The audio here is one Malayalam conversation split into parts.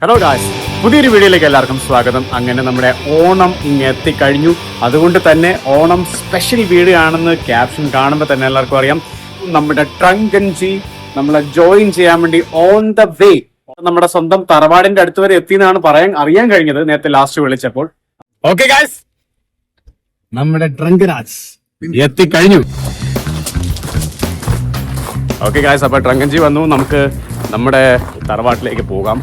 ഹലോ ഗായ്സ്, പുതിയൊരു വീഡിയോയിലേക്ക് എല്ലാവർക്കും സ്വാഗതം. അങ്ങനെ നമ്മുടെ ഓണം എത്തിക്കഴിഞ്ഞു. അതുകൊണ്ട് തന്നെ ഓണം സ്പെഷ്യൽ വീഡിയോ ആണെന്ന് ക്യാപ്ഷൻ കാണുമ്പോൾ തന്നെ എല്ലാവർക്കും അറിയാം. നമ്മുടെ ട്രങ്കൻജി നമ്മളെ ജോയിൻ ചെയ്യാൻ വേണ്ടി ഓൺ ദ വേ നമ്മുടെ സ്വന്തം തറവാടിന്റെ അടുത്ത് വരെ എത്തിയെന്നാണ് അറിയാൻ കഴിഞ്ഞത് നേരത്തെ ലാസ്റ്റ് വിളിച്ചപ്പോൾ. ഓക്കെ ഗായ്സ്, നമ്മുടെ ട്രങ്കരാജ് എത്തിക്കഴിഞ്ഞു. ഓക്കെ ഗായ്സ്, അപ്പൊ ട്രങ്കൻജി വന്നു. നമുക്ക് നമ്മുടെ തറവാട്ടിലേക്ക് പോകാം.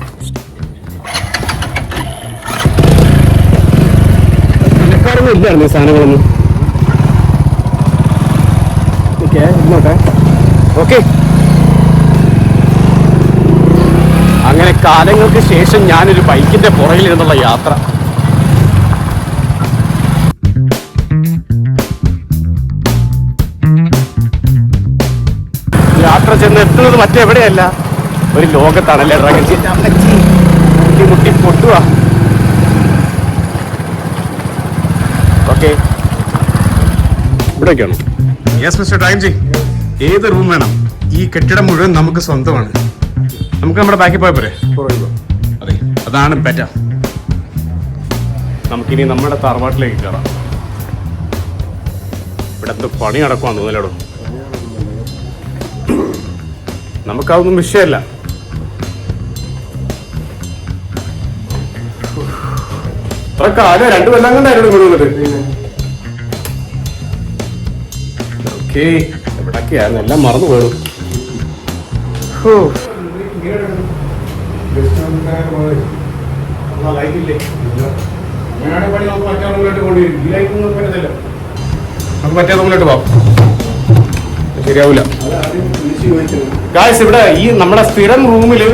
ഇല്ലായിരുന്നു ഈ സാധനങ്ങളൊന്നും. ഓക്കെ, അങ്ങനെ കാലങ്ങൾക്ക് ശേഷം ഞാനൊരു ബൈക്കിന്റെ പുറകിൽ ഇരുന്നുള്ള യാത്ര. യാത്ര ചെന്ന് എത്തുന്നത് മറ്റെവിടെയല്ല, ഒരു ലോകത്താണല്ലേ. മുട്ടി പൊട്ടുക. ഓക്കെ, ഇവിടേക്കാണ്. യെസ് മിസ്റ്റർ ടൈംജി, ഏത് റൂം വേണം? ഈ കെട്ടിടം മുഴുവൻ നമുക്ക് സ്വന്തമാണ്. നമുക്ക് നമ്മുടെ ബാക്കിൽ പോയ പോരെ? അതെ, അതാണ് ബെറ്റർ. നമുക്കിനി നമ്മുടെ തറവാട്ടിലേക്ക് കയറാം. ഇവിടെ എന്തോ പണി നടക്കുവാന്ന് തോന്നില്ലടോ. നമുക്കതൊന്നും വിഷയമല്ല. അത്ര കാലം 2 കൊല്ലം കൊണ്ടായിരുന്നു കൊണ്ടുവന്നിട്ട്. ഓക്കെ, എവിടൊക്കെയായിരുന്നു, എല്ലാം മറന്നു പോയത്. നമുക്ക് പറ്റിയ റൂമിലോട്ട് പോവാം. ശരിയാവൂല ഗായ്സ്. ഇവിടെ ഈ നമ്മുടെ സ്ഥിരം റൂമില്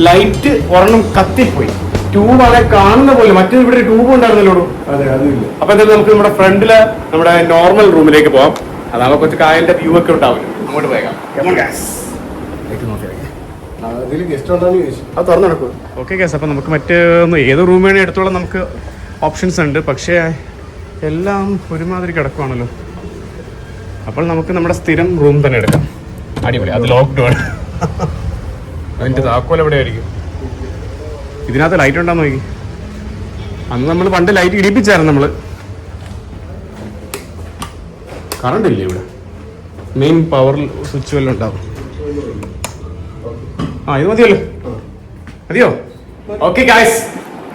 ലൈറ്റ് ഒരെണ്ണം കത്തിപ്പോയി. ട്യൂബാണെ കാണുന്ന പോലെ. മറ്റൊരു ഇവിടെ ട്യൂബ് ഉണ്ടായിരുന്നല്ലോ. അപ്പൊ എന്തായാലും നമുക്ക് നമ്മുടെ ഫ്രണ്ടില് നമ്മുടെ നോർമൽ റൂമിലേക്ക് പോവാം. അതാകുമ്പോ കുറച്ച് കായലിന്റെ വ്യൂ ഒക്കെ ഉണ്ടാവില്ല. അങ്ങോട്ട് പോയേക്കാം. അത് തുറന്നു നടക്കും. ഓക്കെ ഗൈസ്, അപ്പൊ നമുക്ക് ഏത് റൂം വേണേ എടുത്തോളം നമുക്ക് ഓപ്ഷൻസ് ഉണ്ട്. പക്ഷേ എല്ലാം ഒരുമാതിരി കിടക്കുവാണല്ലോ. അപ്പോൾ നമുക്ക് നമ്മുടെ സ്ഥിരം റൂം തന്നെ എടുക്കാം. അടിപൊളി. അത് ലോക്ക്ഡ് ആണ്. അതിന്റെ താക്കോൽ എവിടെയായിരിക്കും? ഇതിനകത്ത് ലൈറ്റ് ഉണ്ടാന്ന് നോക്കി. അന്ന് നമ്മൾ പണ്ട് ലൈറ്റ് ഇടിപ്പിച്ചായിരുന്നു നമ്മള്. കറണ്ട് ഇല്ലേ ഇവിടെ? മെയിൻ പവർ സ്വിച്ച് വല്ലതും ഉണ്ടാവും. ഇത് മതിയല്ലോ. മതിയോ? ഓക്കെ ഗായ്സ്,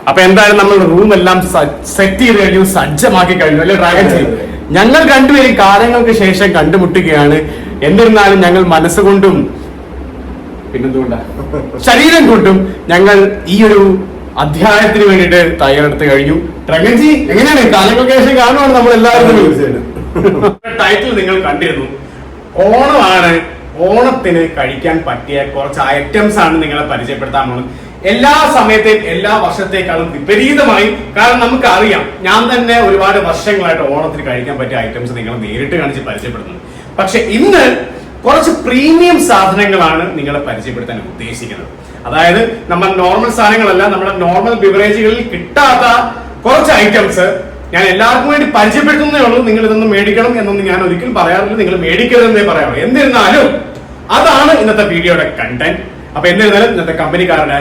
അപ്പൊ എന്തായാലും നമ്മൾ റൂം എല്ലാം സെറ്റ് ചെയ്ത് കഴിഞ്ഞു, സജ്ജമാക്കി കഴിഞ്ഞു അല്ലെ ഡ്രാഗൺ ചെയ്യും. ഞങ്ങൾ രണ്ടുപേരും കാലങ്ങൾക്ക് ശേഷം കണ്ടുമുട്ടുകയാണ്. എന്നിരുന്നാലും ഞങ്ങൾ മനസ്സുകൊണ്ടും പിന്നെന്തുകൊണ്ടാ ശരീരം കൊണ്ടും ഞങ്ങൾ ഈ ഒരു അധ്യായത്തിന് വേണ്ടിയിട്ട് തയ്യാറെടുത്ത് കഴിഞ്ഞു. ട്രങ്കൻജി എങ്ങനെയാണ്? കാലങ്ങൾക്ക് ശേഷം കാണുവാണ് നമ്മൾ എല്ലാവരും. ടൈറ്റിൽ നിങ്ങൾ കണ്ടിരുന്നു. ഓണമാണ്. ഓണത്തിന് കഴിക്കാൻ പറ്റിയ കുറച്ച് ഐറ്റംസ് ആണ് നിങ്ങളെ പരിചയപ്പെടുത്താൻ പോകുന്നത്. എല്ലാ സമയത്തെയും എല്ലാ വർഷത്തേക്കാളും വിപരീതമായി. കാരണം നമുക്കറിയാം, ഞാൻ തന്നെ ഒരുപാട് വർഷങ്ങളായിട്ട് ഓണത്തിന് കഴിക്കാൻ പറ്റിയ ഐറ്റംസ് നിങ്ങൾ നേരിട്ട് കാണിച്ച് പരിചയപ്പെടുന്നത്. പക്ഷെ ഇന്ന് കുറച്ച് പ്രീമിയം സാധനങ്ങളാണ് നിങ്ങളെ പരിചയപ്പെടുത്താൻ ഉദ്ദേശിക്കുന്നത്. അതായത് നമ്മൾ നോർമൽ സാധനങ്ങളല്ല, നമ്മുടെ നോർമൽ ബിവറേജുകളിൽ കിട്ടാത്ത കുറച്ച് ഐറ്റംസ് ഞാൻ എല്ലാവർക്കും വേണ്ടി പരിചയപ്പെടുത്തുന്നേ ഉള്ളൂ. നിങ്ങൾ ഇതൊന്നും മേടിക്കണം എന്നൊന്നും ഞാൻ ഒരിക്കലും പറയാറില്ല. നിങ്ങൾ മേടിക്കരുതെന്നേ പറയാറുള്ളൂ. എന്നിരുന്നാലും അതാണ് ഇന്നത്തെ വീഡിയോയുടെ കണ്ടന്റ്. അപ്പൊ എന്നിരുന്നാലും ഇന്നത്തെ കമ്പനിക്കാരുടെ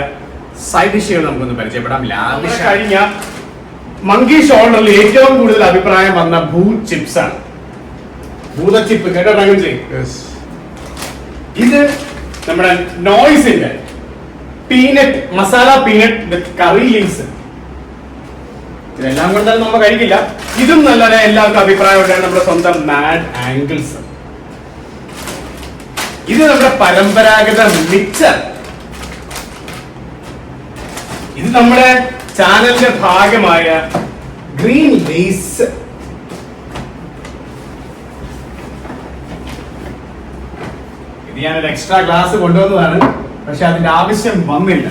സൈഡ് ഡിഷുകൾ നമുക്കൊന്ന് പരിചയപ്പെടാം. ലാവിഷ് കഴിഞ്ഞ മങ്കി ഷോൾഡറിൽ ഏറ്റവും കൂടുതൽ അഭിപ്രായം വന്ന ഭൂത് ചിപ്സ് ആണ്. ഭൂത ചിപ്പ് കേട്ടോ? ഇത് നമ്മുടെ നോയ്സിന്റെ പീനട്ട് മസാല പീനട്ട് വിത്ത് കറി ലീവ്സ്. ഇതെല്ലാം കൊണ്ടാലും നമ്മൾ കഴിക്കില്ല. ഇതും നല്ല എല്ലാവർക്കും അഭിപ്രായമുണ്ടാണ്. നമ്മുടെ സ്വന്തം മാഡ് ആംഗിൾസ്. ഇത് നമ്മുടെ പരമ്പരാഗത മിക്സർ. ഇത് നമ്മുടെ ചാനലിന്റെ ഭാഗമായ ഗ്രീൻ ലേസ്. ഇത് ഞാനൊരു എക്സ്ട്രാ ഗ്ലാസ് കൊണ്ടുവന്നതാണ്, പക്ഷെ അതിന്റെ ആവശ്യം വന്നില്ല.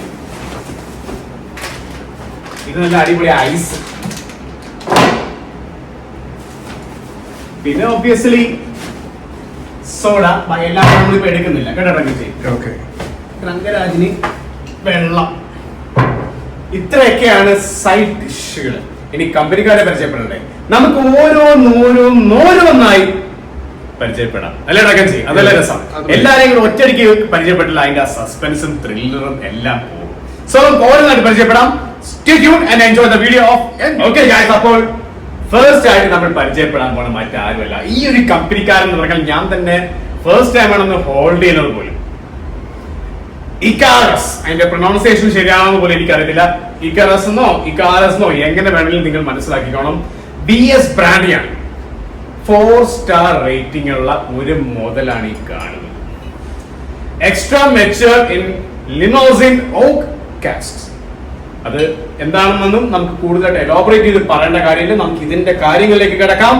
ഇത് നല്ല അടിപൊളി ഐസ്. പിന്നെ ഒബ്വിയസ്ലി സോഡ. എല്ലാം നമ്മളിപ്പോ എടുക്കുന്നില്ല കേട്ടോ. രംഗരാജിന് വെള്ളം. ഇത്രയൊക്കെയാണ് സൈഡ് ഡിഷുകൾ. ഇനി കമ്പനിക്കാരെ പരിചയപ്പെടണ്ടേ? നമുക്ക് ഓരോന്നായി പരിചയപ്പെടാം അല്ലേ ഡ്രാഗൺജി? അതല്ല രസം. എല്ലാരെയും കൂടെ ഒറ്റയടിക്ക് പരിചയപ്പെട്ടില്ല. അതിന്റെ സസ്പെൻസും ത്രില്ലറും എല്ലാം പോകും. സോ ഓരോന്നായിട്ട് പരിചയപ്പെടാം. Stay tuned and enjoy the video of okay guys. അപ്പോൾ ഫസ്റ്റ് ആയിട്ട് നമ്മൾ പരിചയപ്പെടാൻ പോണ മറ്റാരുമല്ല, ഈ ഒരു കമ്പനിക്കാരൻ എന്ന് പറഞ്ഞാൽ ഞാൻ തന്നെ ഫസ്റ്റ് ടൈം ആണെന്ന് ഹോൾഡ് ചെയ്യുന്നത് പോലും. ഇക്കാറസ്, അതിന്റെ പ്രൊനൗൺസിയേഷൻ ശരിയാണെന്ന് പോലും എനിക്കറിയത്തില്ല. ഇക്കാറസ് എന്നോ ഇക്കാറസ് എന്നോ എങ്ങനെ വേണമെങ്കിലും നിങ്ങൾ മനസ്സിലാക്കിക്കോണം. BS ബ്രാൻഡിയാണ്. 4 സ്റ്റാർ റേറ്റിംഗ് ഉള്ള ഒരു മോഡലാണ് ഈ കാണുന്നത്. Extra mature in Limousin oak cask. അത് എന്താണെന്നും നമുക്ക് കൂടുതലായിട്ട് എലോബറേറ്റ് ചെയ്ത് പറയേണ്ട കാര്യമില്ല. നമുക്ക് ഇതിന്റെ കാര്യങ്ങളിലേക്ക് കിടക്കാം.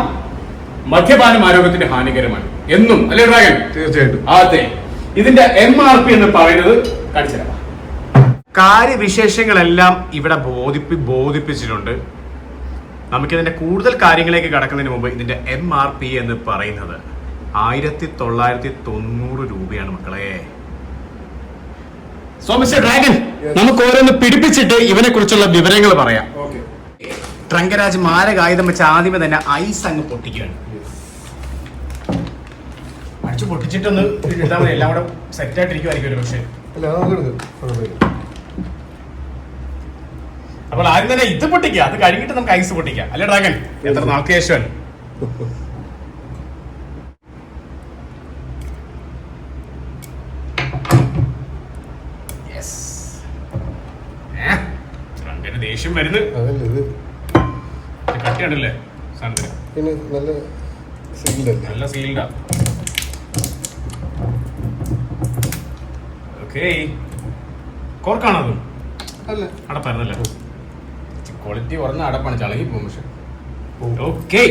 മദ്യപാനം ആരോഗ്യത്തിന് ഹാനികരമാണ് എന്നും അല്ലേ ഡ്രാഗൻ? തീർച്ചയായിട്ടും. അതെ. ഇതിന്റെ MRP എന്ന് പറയുന്നത് കാണിച്ചുതരാം. കാര്യവിശേഷങ്ങളെല്ലാം ഇവിടെ ബോധിപ്പിച്ചിട്ടുണ്ട്. നമുക്കിതിന്റെ കൂടുതൽ കാര്യങ്ങളിലേക്ക് കടക്കുന്നതിന് മുമ്പ് ഇതിന്റെ MRP എന്ന് പറയുന്നത് 1990 രൂപയാണ് മക്കളെ. സോ മിസ്റ്റർ ഡ്രാഗൻ, നമുക്ക് ഓരോന്ന് പിടിപ്പിച്ചിട്ട് ഇവനെ കുറിച്ചുള്ള വിവരങ്ങൾ പറയാം. ട്രങ്കരാജ് മാരകായുധം വെച്ച് ആദ്യമേ തന്നെ ഐസ് അങ്ങ് പൊട്ടിക്കുകയാണ്. അടിച്ചു പൊട്ടിച്ചിട്ടൊന്ന് എടുത്താൽ മതി, എല്ലാം കൂടെ സെറ്റ് ആയിട്ടിരിക്കുമായിരിക്കും ഒരു പക്ഷേ. അപ്പോൾ ആദ്യം തന്നെ ഇത് പൊട്ടിക്കുക, അത് കഴിഞ്ഞിട്ട് നമുക്ക് ഐസ് പൊട്ടിക്കാം അല്ലെ ഡ്രാഗൻ? എത്ര നാൾക്ക് ശേഷം. ദേഷ്യം വരുന്നു. കട്ടിയാണല്ലേ സാധനത്തിന്, നല്ല സീൽഡാ. ഓക്കെ, കോർക്കാണത് അടപ്പായിരുന്നല്ലേ? ക്വാളിറ്റി കുറഞ്ഞ അടപ്പാണ്, ചളകി പോകും. പക്ഷെ ഓക്കെ,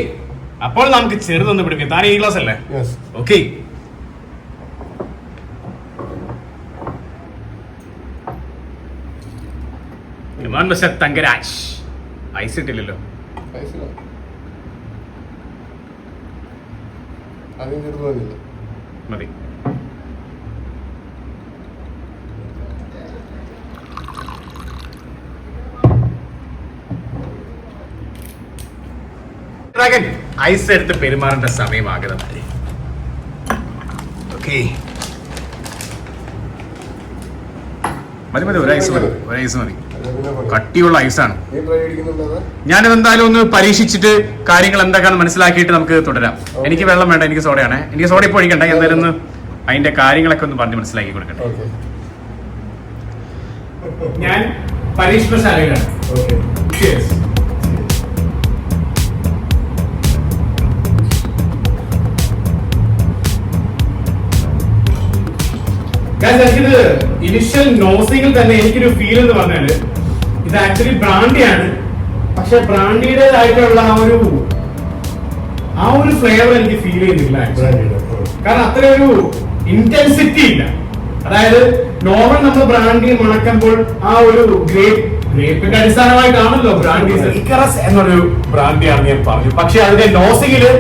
അപ്പോൾ നമുക്ക് ചെറുതൊന്ന് പിടിക്കാം. താൻ ഈ ഗ്ലാസ് അല്ലേ? ഓക്കെ, തങ്കരാജ്. ഐസ് ഇട്ടില്ലല്ലോ. മതി. ഐസ് എടുത്ത് പെരുമാറേണ്ട സമയമാകുന്നത്. ഓക്കെ, മതി മതി, ഒരു ഐസ് മതി, ഒരു ഐസ് മതി. കട്ടിയുള്ള ഐസാണ്. ഞാനിതെന്തായാലും ഒന്ന് പരീക്ഷിച്ചിട്ട് കാര്യങ്ങൾ എന്തൊക്കെയാണെന്ന് മനസ്സിലാക്കിയിട്ട് നമുക്ക് തുടരാം. എനിക്ക് വെള്ളം വേണ്ട, എനിക്ക് സോഡയാണ്. എനിക്ക് സോഡ ഇപ്പോൾ ഒഴിക്കണ്ട, എന്തായാലും ഒന്ന് അതിന്റെ കാര്യങ്ങളൊക്കെ ഒന്ന് പറഞ്ഞ് മനസ്സിലാക്കി കൊടുക്കട്ടെ. ഞാൻ പരീക്ഷണശാലയിലാണ്. ഇത് ഇനിഷ്യൽ നോസിംഗിൽ തന്നെ എനിക്കൊരു ഫീൽ എന്ന് പറഞ്ഞാല് ഇത് ആക്ച്വലി ബ്രാൻഡിയാണ്. പക്ഷെ ബ്രാൻഡിയുടേതായിട്ടുള്ള ആ ഒരു ഫ്ലേവർ എനിക്ക് ഫീൽ ചെയ്യുന്നില്ല. കാരണം അത്ര ഒരു ഇന്റൻസിറ്റി ഇല്ല. അതായത് നോർമൽ നമ്മൾ ബ്രാൻഡി മണക്കുമ്പോൾ ആ ഒരു ഗ്രേപ്പിന്റെ അടിസ്ഥാനമായിട്ടാണല്ലോ ബ്രാൻഡി. ഇക്കറസ് എന്നൊരു ബ്രാൻഡിയാണ് ഞാൻ പറഞ്ഞു. പക്ഷെ അതിന്റെ നോസിംഗില്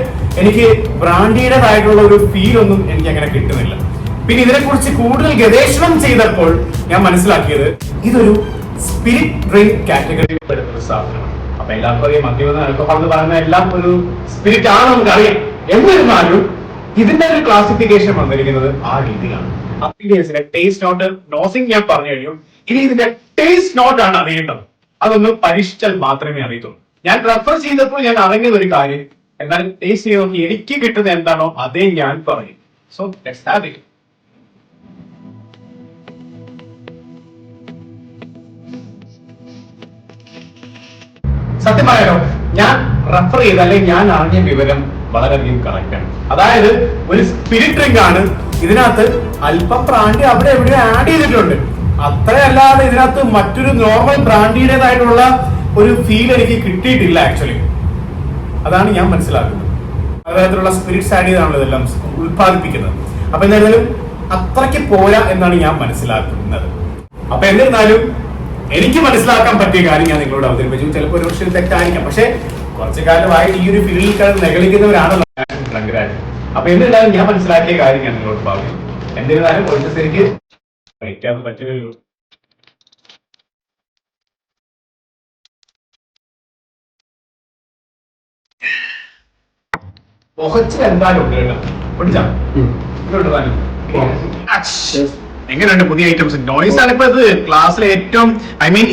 എനിക്ക് ബ്രാൻഡിയുടേതായിട്ടുള്ള ഒരു ഫീൽ ഒന്നും എനിക്ക് അങ്ങനെ കിട്ടുന്നില്ല. പിന്നെ ഇതിനെക്കുറിച്ച് കൂടുതൽ ഗവേഷണം ചെയ്തപ്പോൾ ഞാൻ മനസ്സിലാക്കിയത് ഇതൊരു സ്പിരിറ്റ് ഡ്രിങ്ക് കാറ്റഗറിയിൽ പെടുന്ന ഒരു സാധനമാണ്. അപ്പൊ എല്ലാവർക്കും അറിയാം, മദ്യം ആൽക്കഹോൾ എന്ന് പറയുന്ന എല്ലാം ഒരു സ്പിരിറ്റ് ആണ്, നമുക്കറിയാം. എന്നിരുന്നാലും ഇതിന്റെ ഒരു ക്ലാസിഫിക്കേഷൻ വന്നിരിക്കുന്നത് ആ രീതിയിലാണ്. ടേസ്റ്റ് നോട്ട് നോസിംഗ് ഞാൻ പറഞ്ഞു കഴിഞ്ഞു. ഇനി ഇതിന്റെ ടേസ്റ്റ് നോട്ടാണ് അറിയേണ്ടത്. അതൊന്ന് പരീക്ഷിച്ചാൽ മാത്രമേ അറിയത്തുള്ളൂ. ഞാൻ റെഫർ ചെയ്തപ്പോൾ ഞാൻ അറിഞ്ഞത് ഒരു കാര്യം, എന്നാലും ടേസ്റ്റ് ചെയ്ത് നോക്കി എനിക്ക് കിട്ടുന്നത് എന്താണോ അതേ ഞാൻ പറയും. So let's have it. സത്യം പറയാലോ, ഞാൻ റെഫർ ചെയ്ത അല്ലെങ്കിൽ ഞാൻ അറിഞ്ഞ വിവരം വളരെയധികം കറക്റ്റാണ്. അതായത് ഒരു സ്പിരിറ്റ് ഡ്രിങ്ക് ആണ്. ഇതിനകത്ത് അല്പം ബ്രാൻഡി അവിടെ എവിടെയോ ആഡ് ചെയ്തിട്ടുണ്ട്. അത്രയല്ലാതെ ഇതിനകത്ത് മറ്റൊരു നോർമൽ ബ്രാൻഡിയുടേതായിട്ടുള്ള ഒരു ഫീൽ എനിക്ക് കിട്ടിയിട്ടില്ല ആക്ച്വലി. അതാണ് ഞാൻ മനസ്സിലാക്കുന്നത്. അതേതരത്തിലുള്ള സ്പിരിറ്റ്സ് ആഡ് ചെയ്താണല്ലോ ഇതെല്ലാം ഉത്പാദിപ്പിക്കുന്നത്. അപ്പൊ എന്തായാലും അത്രയ്ക്ക് പോരാ എന്നാണ് ഞാൻ മനസ്സിലാക്കുന്നത്. അപ്പൊ എന്നിരുന്നാലും എനിക്ക് മനസ്സിലാക്കാൻ പറ്റിയ കാര്യം ഞാൻ നിങ്ങളോട് അവതരിപ്പിച്ചു. ചിലപ്പോൾ ഒരു പക്ഷേ തെറ്റായിരിക്കാം, പക്ഷെ കുറച്ചു കാലമായിട്ട് ഈ ഒരു ഫീൽഡിൽ കിടന്ന് നെഗളിക്കുന്നവരാണല്ലോ ട്രങ്കരാജ്. അപ്പൊ എന്നിരുന്നാലും ഞാൻ മനസ്സിലാക്കിയ കാര്യം ഞാൻ നിങ്ങളോട് പറഞ്ഞു. എന്നിരുന്നാലും കുറച്ച് ശരിക്ക് കഴിക്കാൻ പറ്റുകയുള്ളൂ. എന്തായാലും ഉണ്ട് കേട്ടോ. പൊട്ടിച്ചാ എങ്ങനെയുണ്ട് പുതിയ ഐറ്റംസ്? നോയ്സ് ആണ് ഇപ്പൊ ഇത് ക്ലാസ്സിലെ ഏറ്റവും, ഐ മീൻ